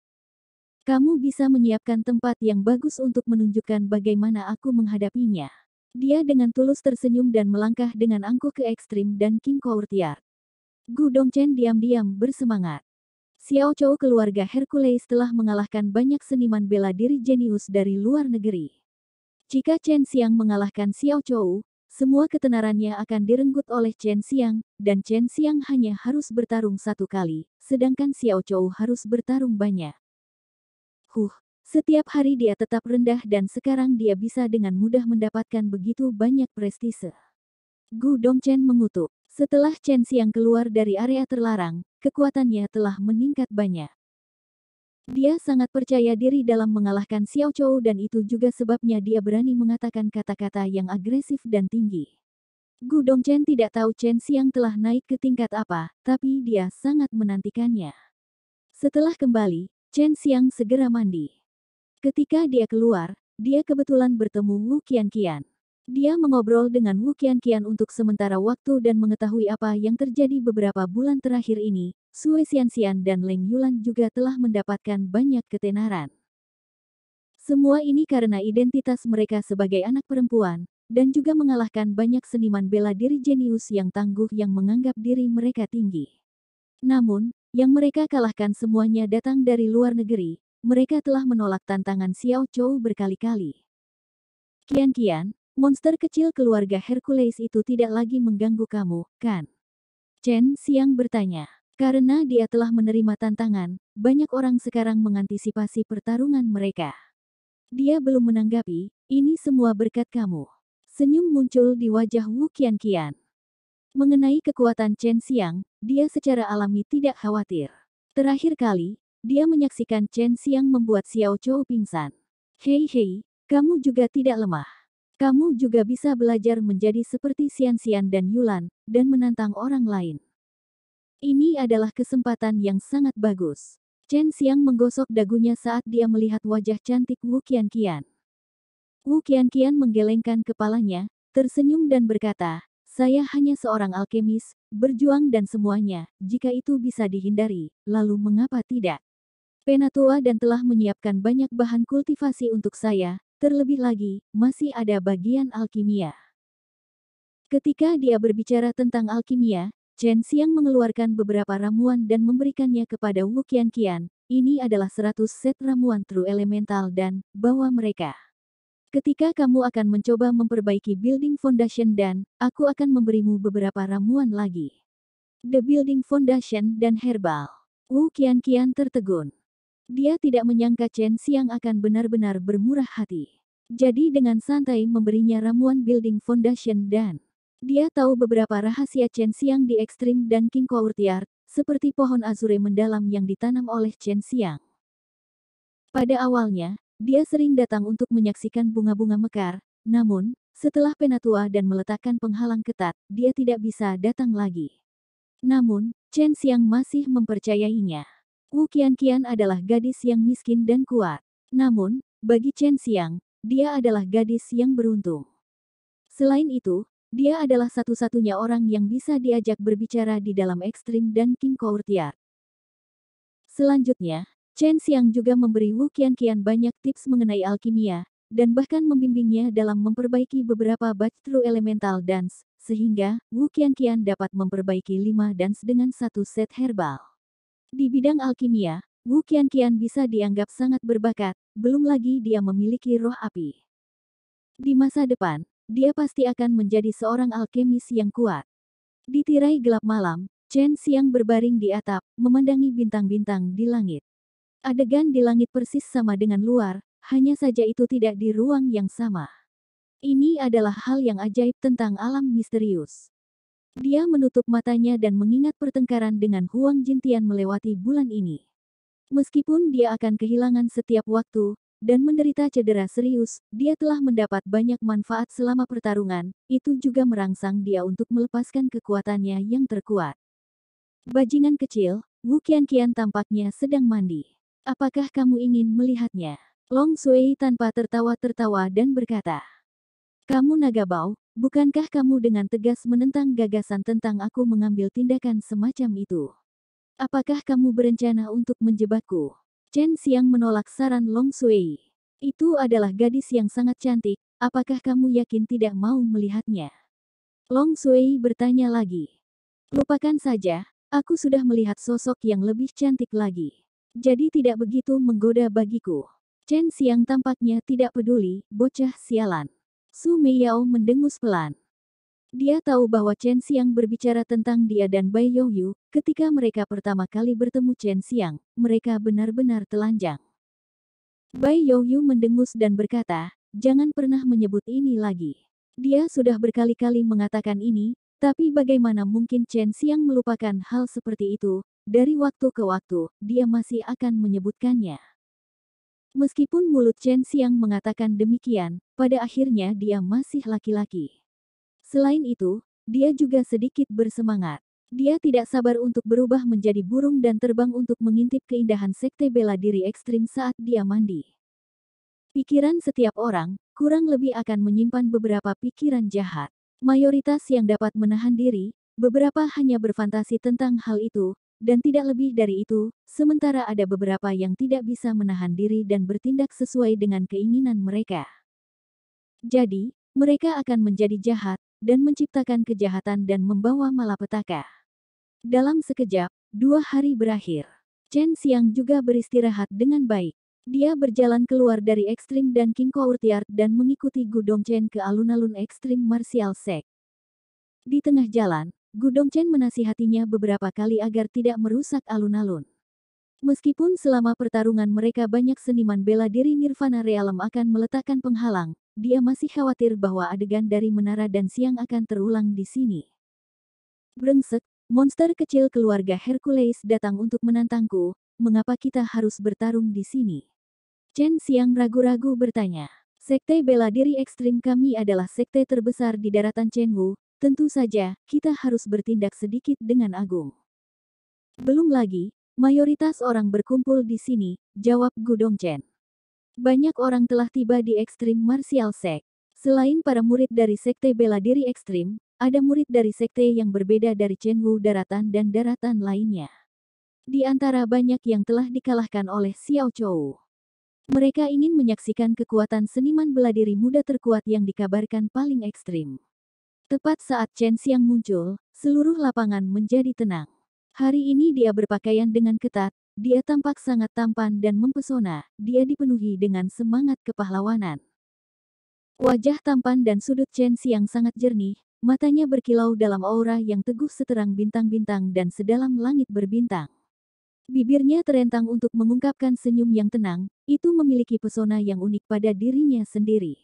Kamu bisa menyiapkan tempat yang bagus untuk menunjukkan bagaimana aku menghadapinya. Dia dengan tulus tersenyum dan melangkah dengan angkuh ke ekstrim dan King Courtyard. Gu Dongchen diam-diam bersemangat. Xiao Chou keluarga Hercules telah mengalahkan banyak seniman bela diri jenius dari luar negeri. Jika Chen Xiang mengalahkan Xiao Chou, semua ketenarannya akan direnggut oleh Chen Xiang, dan Chen Xiang hanya harus bertarung 1 kali, sedangkan Xiao Chou harus bertarung banyak. Setiap hari dia tetap rendah dan sekarang dia bisa dengan mudah mendapatkan begitu banyak prestise. Gu Dongchen mengutuk. Setelah Chen Xiang keluar dari area terlarang, kekuatannya telah meningkat banyak. Dia sangat percaya diri dalam mengalahkan Xiao Chou dan itu juga sebabnya dia berani mengatakan kata-kata yang agresif dan tinggi. Gu Dongchen tidak tahu Chen Xiang telah naik ke tingkat apa, tapi dia sangat menantikannya. Setelah kembali, Chen Xiang segera mandi. Ketika dia keluar, dia kebetulan bertemu Wu Qianqian. Dia mengobrol dengan Wu Qianqian untuk sementara waktu dan mengetahui apa yang terjadi beberapa bulan terakhir ini. Sue Xianxian dan Leng Yulan juga telah mendapatkan banyak ketenaran. Semua ini karena identitas mereka sebagai anak perempuan, dan juga mengalahkan banyak seniman bela diri jenius yang tangguh yang menganggap diri mereka tinggi. Namun, yang mereka kalahkan semuanya datang dari luar negeri. Mereka telah menolak tantangan Xiao Chou berkali-kali. Qian, monster kecil keluarga Hercules itu tidak lagi mengganggu kamu, kan? Chen Xiang bertanya. Karena dia telah menerima tantangan, banyak orang sekarang mengantisipasi pertarungan mereka. Dia belum menanggapi, ini semua berkat kamu. Senyum muncul di wajah Wu Qianqian. Mengenai kekuatan Chen Xiang, dia secara alami tidak khawatir. Terakhir kali, dia menyaksikan Chen Xiang membuat Xiao Chou pingsan. Hei, kamu juga tidak lemah. Kamu juga bisa belajar menjadi seperti Xianxian dan Yulan, dan menantang orang lain. Ini adalah kesempatan yang sangat bagus. Chen Xiang menggosok dagunya saat dia melihat wajah cantik Wu Qianqian. Wu Qianqian menggelengkan kepalanya, tersenyum dan berkata, saya hanya seorang alkemis, berjuang dan semuanya, jika itu bisa dihindari, lalu mengapa tidak? Penatua dan telah menyiapkan banyak bahan kultivasi untuk saya, terlebih lagi, masih ada bagian alkimia. Ketika dia berbicara tentang alkimia, Chen Xiang mengeluarkan beberapa ramuan dan memberikannya kepada Wu Qianqian, ini adalah 100 set ramuan True Elemental dan, bawa mereka. Ketika kamu akan mencoba memperbaiki building foundation dan, aku akan memberimu beberapa ramuan lagi. The building foundation dan herbal. Wu Qianqian tertegun. Dia tidak menyangka Chen Xiang akan benar-benar bermurah hati. Jadi dengan santai memberinya ramuan building foundation dan, dia tahu beberapa rahasia Chen Xiang di ekstrim dan King Courtyard, seperti pohon azure mendalam yang ditanam oleh Chen Xiang. Pada awalnya, dia sering datang untuk menyaksikan bunga-bunga mekar, namun, setelah penatua dan meletakkan penghalang ketat, dia tidak bisa datang lagi. Namun, Chen Xiang masih mempercayainya. Wu Qianqian adalah gadis yang miskin dan kuat. Namun, bagi Chen Xiang, dia adalah gadis yang beruntung. Selain itu, dia adalah satu-satunya orang yang bisa diajak berbicara di dalam ekstrim dan King Courtyard. Selanjutnya, Chen Xiang juga memberi Wu Qianqian banyak tips mengenai alkimia, dan bahkan membimbingnya dalam memperbaiki beberapa batch True Elemental Dance, sehingga Wu Qianqian dapat memperbaiki 5 dance dengan 1 set herbal. Di bidang alkimia, Wu Qianqian bisa dianggap sangat berbakat, belum lagi dia memiliki roh api. Di masa depan, dia pasti akan menjadi seorang alkemis yang kuat. Di tirai gelap malam, Chen Xiang berbaring di atap, memandangi bintang-bintang di langit. Adegan di langit persis sama dengan luar, hanya saja itu tidak di ruang yang sama. Ini adalah hal yang ajaib tentang alam misterius. Dia menutup matanya dan mengingat pertengkaran dengan Huang Jintian melewati bulan ini. Meskipun dia akan kehilangan setiap waktu, dan menderita cedera serius, dia telah mendapat banyak manfaat selama pertarungan, itu juga merangsang dia untuk melepaskan kekuatannya yang terkuat. Bajingan kecil, Wu Qianqian tampaknya sedang mandi. Apakah kamu ingin melihatnya? Long Sui tanpa tertawa-tertawa dan berkata, kamu naga bau, bukankah kamu dengan tegas menentang gagasan tentang aku mengambil tindakan semacam itu? Apakah kamu berencana untuk menjebakku? Chen Xiang menolak saran Long Sui. Itu adalah gadis yang sangat cantik, apakah kamu yakin tidak mau melihatnya? Long Sui bertanya lagi. Lupakan saja, aku sudah melihat sosok yang lebih cantik lagi. Jadi tidak begitu menggoda bagiku. Chen Xiang tampaknya tidak peduli, bocah sialan. Su Meiyao mendengus pelan. Dia tahu bahwa Chen Xiang berbicara tentang dia dan Bai Youyu, ketika mereka pertama kali bertemu Chen Xiang, mereka benar-benar telanjang. Bai Youyu mendengus dan berkata, jangan pernah menyebut ini lagi. Dia sudah berkali-kali mengatakan ini, tapi bagaimana mungkin Chen Xiang melupakan hal seperti itu? Dari waktu ke waktu, dia masih akan menyebutkannya. Meskipun mulut Chen Xiang mengatakan demikian, pada akhirnya dia masih laki-laki. Selain itu, dia juga sedikit bersemangat. Dia tidak sabar untuk berubah menjadi burung dan terbang untuk mengintip keindahan sekte bela diri ekstrim saat dia mandi. Pikiran setiap orang, kurang lebih akan menyimpan beberapa pikiran jahat. Mayoritas yang dapat menahan diri, beberapa hanya berfantasi tentang hal itu, dan tidak lebih dari itu, sementara ada beberapa yang tidak bisa menahan diri dan bertindak sesuai dengan keinginan mereka. Jadi, mereka akan menjadi jahat, dan menciptakan kejahatan dan membawa malapetaka. Dalam sekejap, 2 hari berakhir. Chen Xiang juga beristirahat dengan baik. Dia berjalan keluar dari ekstrim dan King Courtyard dan mengikuti Gu Dongchen ke alun-alun ekstrim martial sect. Di tengah jalan, Gu Dongchen menasihatinya beberapa kali agar tidak merusak alun-alun. Meskipun selama pertarungan mereka banyak seniman bela diri Nirvana Realm akan meletakkan penghalang, dia masih khawatir bahwa adegan dari Menara dan Siang akan terulang di sini. Brengsek, monster kecil keluarga Hercules datang untuk menantangku, mengapa kita harus bertarung di sini? Chen Xiang ragu-ragu bertanya. Sekte bela diri ekstrim kami adalah sekte terbesar di daratan Chenwu, tentu saja, kita harus bertindak sedikit dengan agung. Belum lagi, mayoritas orang berkumpul di sini, jawab Gu Dongchen. Banyak orang telah tiba di ekstrim martial sect. Selain para murid dari sekte bela diri ekstrim, ada murid dari sekte yang berbeda dari Chenwu daratan dan daratan lainnya. Di antara banyak yang telah dikalahkan oleh Xiao Chou. Mereka ingin menyaksikan kekuatan seniman bela diri muda terkuat yang dikabarkan paling ekstrim. Tepat saat Chen Xiang muncul, seluruh lapangan menjadi tenang. Hari ini dia berpakaian dengan ketat, dia tampak sangat tampan dan mempesona, dia dipenuhi dengan semangat kepahlawanan. Wajah tampan dan sudut Chen Xiang sangat jernih, matanya berkilau dalam aura yang teguh seterang bintang-bintang dan sedalam langit berbintang. Bibirnya terentang untuk mengungkapkan senyum yang tenang, itu memiliki pesona yang unik pada dirinya sendiri.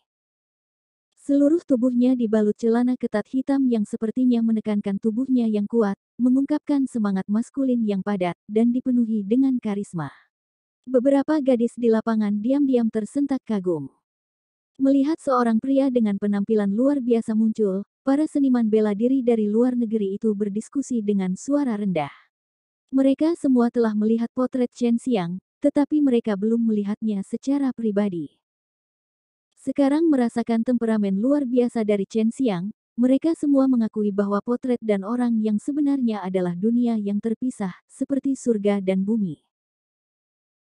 Seluruh tubuhnya dibalut celana ketat hitam yang sepertinya menekankan tubuhnya yang kuat, mengungkapkan semangat maskulin yang padat, dan dipenuhi dengan karisma. Beberapa gadis di lapangan diam-diam tersentak kagum. Melihat seorang pria dengan penampilan luar biasa muncul, para seniman bela diri dari luar negeri itu berdiskusi dengan suara rendah. Mereka semua telah melihat potret Chen Xiang, tetapi mereka belum melihatnya secara pribadi. Sekarang merasakan temperamen luar biasa dari Chen Xiang, mereka semua mengakui bahwa potret dan orang yang sebenarnya adalah dunia yang terpisah, seperti surga dan bumi.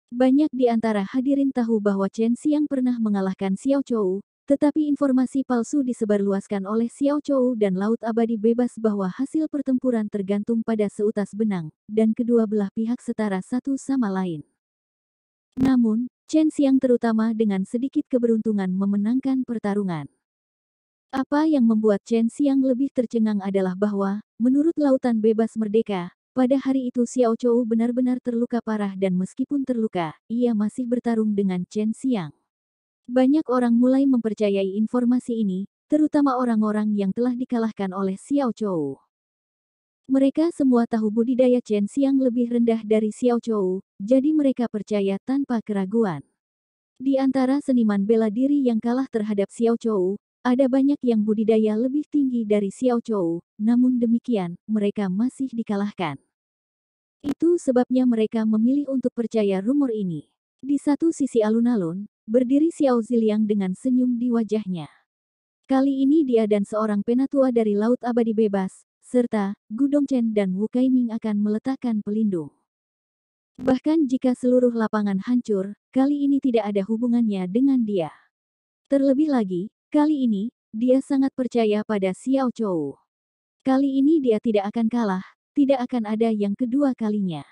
Banyak di antara hadirin tahu bahwa Chen Xiang pernah mengalahkan Xiao Chou, tetapi informasi palsu disebarluaskan oleh Xiao Chou dan Laut Abadi Bebas bahwa hasil pertempuran tergantung pada seutas benang, dan kedua belah pihak setara satu sama lain. Namun, Chen Xiang terutama dengan sedikit keberuntungan memenangkan pertarungan. Apa yang membuat Chen Xiang lebih tercengang adalah bahwa, menurut Lautan Bebas Merdeka, pada hari itu Xiao Chou benar-benar terluka parah dan meskipun terluka, ia masih bertarung dengan Chen Xiang. Banyak orang mulai mempercayai informasi ini, terutama orang-orang yang telah dikalahkan oleh Xiao Chou. Mereka semua tahu budidaya Chen Xiang lebih rendah dari Xiao Chou, jadi mereka percaya tanpa keraguan. Di antara seniman bela diri yang kalah terhadap Xiao Chou, ada banyak yang budidaya lebih tinggi dari Xiao Chou, namun demikian, mereka masih dikalahkan. Itu sebabnya mereka memilih untuk percaya rumor ini. Di satu sisi alun-alun, berdiri Xiao Ziliang dengan senyum di wajahnya. Kali ini dia dan seorang penatua dari Laut Abadi Bebas, serta Gu Dongchen dan Wu Kaiming akan meletakkan pelindung. Bahkan jika seluruh lapangan hancur, kali ini tidak ada hubungannya dengan dia. Terlebih lagi, kali ini, dia sangat percaya pada Xiao Chou. Kali ini dia tidak akan kalah, tidak akan ada yang kedua kalinya.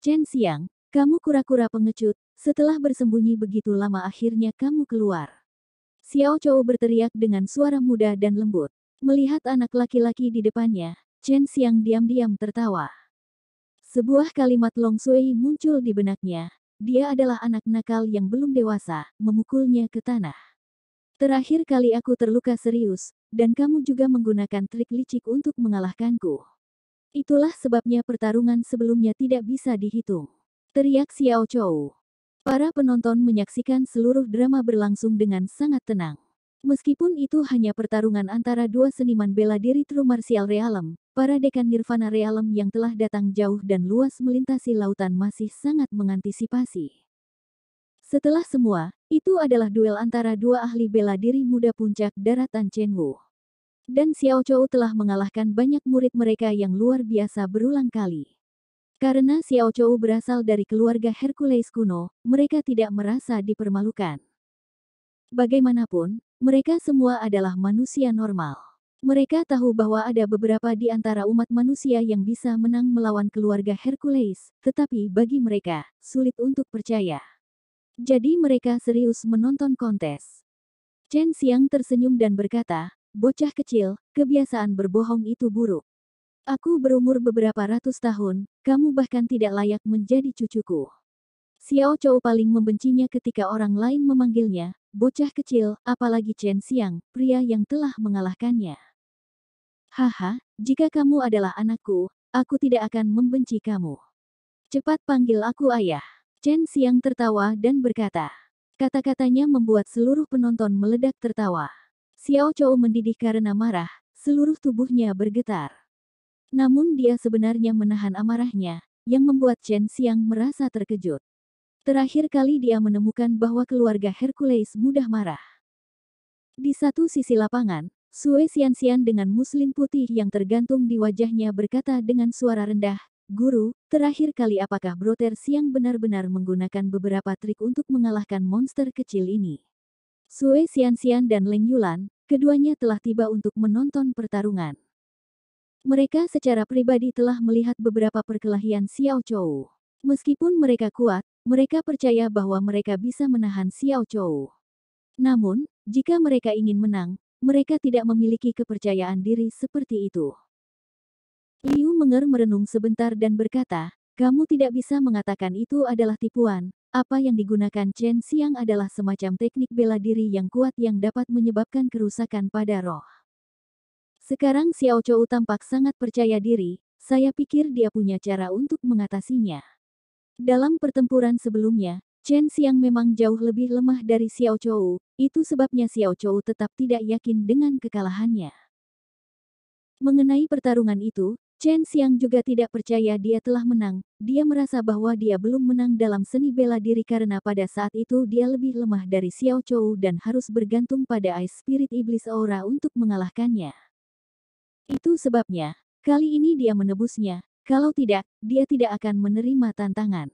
Chen Xiang, kamu kura-kura pengecut, setelah bersembunyi begitu lama akhirnya kamu keluar. Xiao Chou berteriak dengan suara muda dan lembut. Melihat anak laki-laki di depannya, Chen Xiang diam-diam tertawa. Sebuah kalimat Long Sui muncul di benaknya. Dia adalah anak nakal yang belum dewasa, memukulnya ke tanah. Terakhir kali aku terluka serius, dan kamu juga menggunakan trik licik untuk mengalahkanku. Itulah sebabnya pertarungan sebelumnya tidak bisa dihitung. Teriak Xiao Chou. Para penonton menyaksikan seluruh drama berlangsung dengan sangat tenang. Meskipun itu hanya pertarungan antara dua seniman bela diri True Martial Realm, para dekan Nirvana Realm yang telah datang jauh dan luas melintasi lautan masih sangat mengantisipasi. Setelah semua, itu adalah duel antara dua ahli bela diri muda puncak daratan Chenwu. Dan Xiao Chou telah mengalahkan banyak murid mereka yang luar biasa berulang kali. Karena Xiao Chou berasal dari keluarga Hercules kuno, mereka tidak merasa dipermalukan. Bagaimanapun, mereka semua adalah manusia normal. Mereka tahu bahwa ada beberapa di antara umat manusia yang bisa menang melawan keluarga Hercules, tetapi bagi mereka, sulit untuk percaya. Jadi mereka serius menonton kontes. Chen Xiang tersenyum dan berkata, "Bocah kecil, kebiasaan berbohong itu buruk. Aku berumur beberapa ratus tahun, kamu bahkan tidak layak menjadi cucuku." Xiao Chou paling membencinya ketika orang lain memanggilnya bocah kecil, apalagi Chen Xiang, pria yang telah mengalahkannya. "Haha, jika kamu adalah anakku, aku tidak akan membenci kamu. Cepat panggil aku ayah." Chen Xiang tertawa dan berkata. Kata-katanya membuat seluruh penonton meledak tertawa. Xiao Chou mendidih karena marah, seluruh tubuhnya bergetar. Namun dia sebenarnya menahan amarahnya, yang membuat Chen Xiang merasa terkejut. Terakhir kali dia menemukan bahwa keluarga Hercules mudah marah. Di satu sisi lapangan, Sue Xianxian dengan muslin putih yang tergantung di wajahnya berkata dengan suara rendah, "Guru, terakhir kali apakah Brother Xiang benar-benar menggunakan beberapa trik untuk mengalahkan monster kecil ini?" Sue Xianxian dan Leng Yulan, keduanya telah tiba untuk menonton pertarungan. Mereka secara pribadi telah melihat beberapa perkelahian Xiao Chou. Meskipun mereka kuat, mereka percaya bahwa mereka bisa menahan Xiao Chou. Namun, jika mereka ingin menang, mereka tidak memiliki kepercayaan diri seperti itu. Liu Menger merenung sebentar dan berkata, "Kamu tidak bisa mengatakan itu adalah tipuan. Apa yang digunakan Chen Xiang adalah semacam teknik bela diri yang kuat yang dapat menyebabkan kerusakan pada roh." Sekarang Xiao Chou tampak sangat percaya diri, saya pikir dia punya cara untuk mengatasinya. Dalam pertempuran sebelumnya, Chen Xiang memang jauh lebih lemah dari Xiao Chou, itu sebabnya Xiao Chou tetap tidak yakin dengan kekalahannya. Mengenai pertarungan itu, Chen Xiang juga tidak percaya dia telah menang, dia merasa bahwa dia belum menang dalam seni bela diri karena pada saat itu dia lebih lemah dari Xiao Chou dan harus bergantung pada Ice Spirit Iblis Aura untuk mengalahkannya. Itu sebabnya, kali ini dia menebusnya, kalau tidak, dia tidak akan menerima tantangan.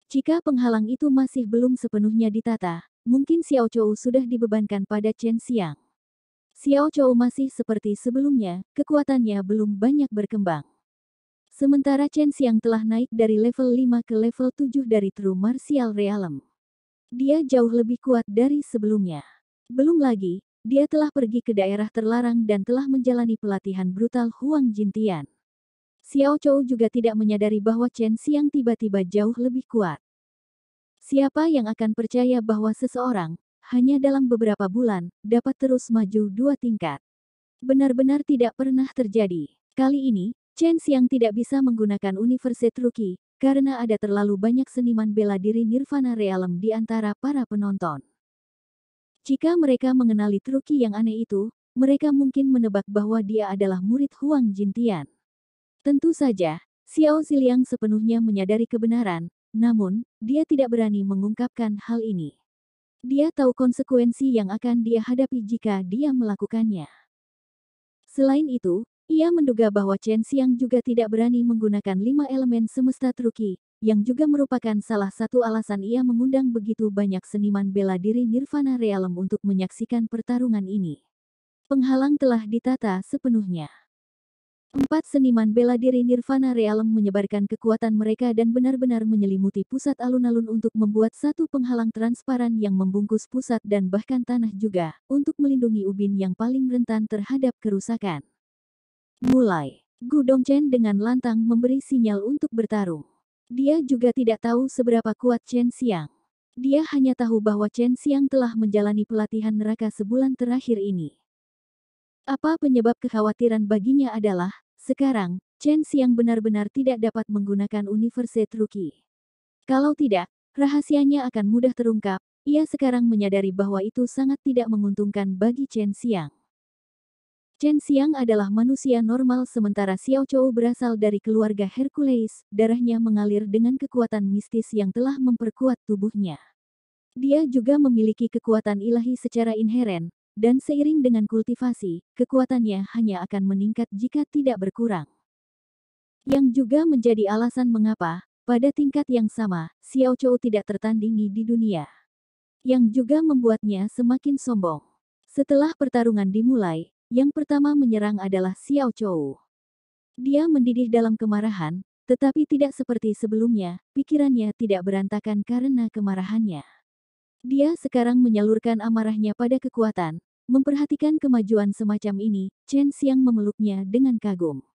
Jika penghalang itu masih belum sepenuhnya ditata, mungkin Xiao Chou sudah dibebankan pada Chen Xiang. Xiao Chou masih seperti sebelumnya, kekuatannya belum banyak berkembang. Sementara Chen Xiang telah naik dari level 5 ke level 7 dari True Martial Realm. Dia jauh lebih kuat dari sebelumnya. Belum lagi, dia telah pergi ke daerah terlarang dan telah menjalani pelatihan brutal Huang Jintian. Xiao Chou juga tidak menyadari bahwa Chen Xiang tiba-tiba jauh lebih kuat. Siapa yang akan percaya bahwa seseorang, hanya dalam beberapa bulan, dapat terus maju 2 tingkat? Benar-benar tidak pernah terjadi. Kali ini, Chen Xiang tidak bisa menggunakan Universe Truki, karena ada terlalu banyak seniman bela diri Nirvana Realm di antara para penonton. Jika mereka mengenali Truki yang aneh itu, mereka mungkin menebak bahwa dia adalah murid Huang Jintian. Tentu saja, Xiao Ziliang sepenuhnya menyadari kebenaran, namun, dia tidak berani mengungkapkan hal ini. Dia tahu konsekuensi yang akan dia hadapi jika dia melakukannya. Selain itu, ia menduga bahwa Chen Xiang juga tidak berani menggunakan 5 elemen semesta Truki, yang juga merupakan salah satu alasan ia mengundang begitu banyak seniman bela diri Nirvana Realm untuk menyaksikan pertarungan ini. Penghalang telah ditata sepenuhnya. 4 seniman bela diri Nirvana Realm menyebarkan kekuatan mereka dan benar-benar menyelimuti pusat alun-alun untuk membuat satu penghalang transparan yang membungkus pusat dan bahkan tanah juga, untuk melindungi ubin yang paling rentan terhadap kerusakan. Mulai, Gu Dongchen dengan lantang memberi sinyal untuk bertarung. Dia juga tidak tahu seberapa kuat Chen Xiang. Dia hanya tahu bahwa Chen Xiang telah menjalani pelatihan neraka sebulan terakhir ini. Apa penyebab kekhawatiran baginya adalah, sekarang, Chen Xiang benar-benar tidak dapat menggunakan Universe Truki. Kalau tidak, rahasianya akan mudah terungkap, Ia sekarang menyadari bahwa itu sangat tidak menguntungkan bagi Chen Xiang. Chen Xiang adalah manusia normal sementara Xiao Chou berasal dari keluarga Hercules, darahnya mengalir dengan kekuatan mistis yang telah memperkuat tubuhnya. Dia juga memiliki kekuatan ilahi secara inheren, dan seiring dengan kultivasi, kekuatannya hanya akan meningkat jika tidak berkurang. Yang juga menjadi alasan mengapa, pada tingkat yang sama, Xiao Chou tidak tertandingi di dunia. Yang juga membuatnya semakin sombong. Setelah pertarungan dimulai, yang pertama menyerang adalah Xiao Chou. Dia mendidih dalam kemarahan, tetapi tidak seperti sebelumnya, pikirannya tidak berantakan karena kemarahannya. Dia sekarang menyalurkan amarahnya pada kekuatan. Memperhatikan kemajuan semacam ini, Chen Xiang memeluknya dengan kagum.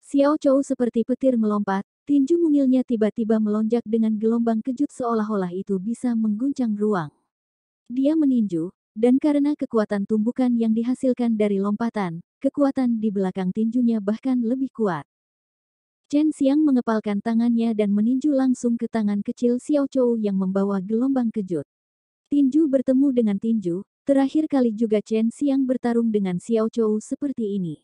Xiao Chou seperti petir melompat, tinju mungilnya tiba-tiba melonjak dengan gelombang kejut seolah-olah itu bisa mengguncang ruang. Dia meninju, dan karena kekuatan tumbukan yang dihasilkan dari lompatan, kekuatan di belakang tinjunya bahkan lebih kuat. Chen Xiang mengepalkan tangannya dan meninju langsung ke tangan kecil Xiao Chou yang membawa gelombang kejut. Tinju bertemu dengan tinju, terakhir kali juga Chen Xiang bertarung dengan Xiao Chou seperti ini.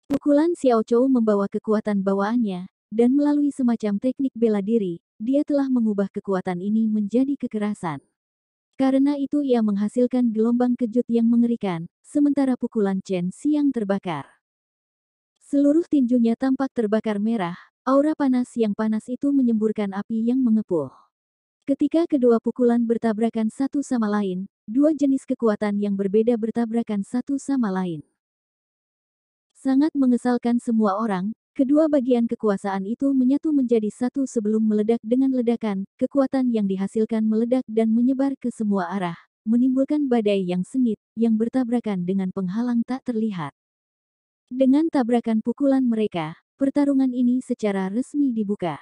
Pukulan Xiao Chou membawa kekuatan bawaannya, dan melalui semacam teknik bela diri, dia telah mengubah kekuatan ini menjadi kekerasan. Karena itu ia menghasilkan gelombang kejut yang mengerikan, sementara pukulan Chen Xiang terbakar. Seluruh tinjunya tampak terbakar merah, aura panas yang panas itu menyemburkan api yang mengepul. Ketika kedua pukulan bertabrakan satu sama lain, dua jenis kekuatan yang berbeda bertabrakan satu sama lain. Sangat mengesalkan semua orang, kedua bagian kekuasaan itu menyatu menjadi satu sebelum meledak dengan ledakan, kekuatan yang dihasilkan meledak dan menyebar ke semua arah, menimbulkan badai yang sengit, yang bertabrakan dengan penghalang tak terlihat. Dengan tabrakan pukulan mereka, pertarungan ini secara resmi dibuka.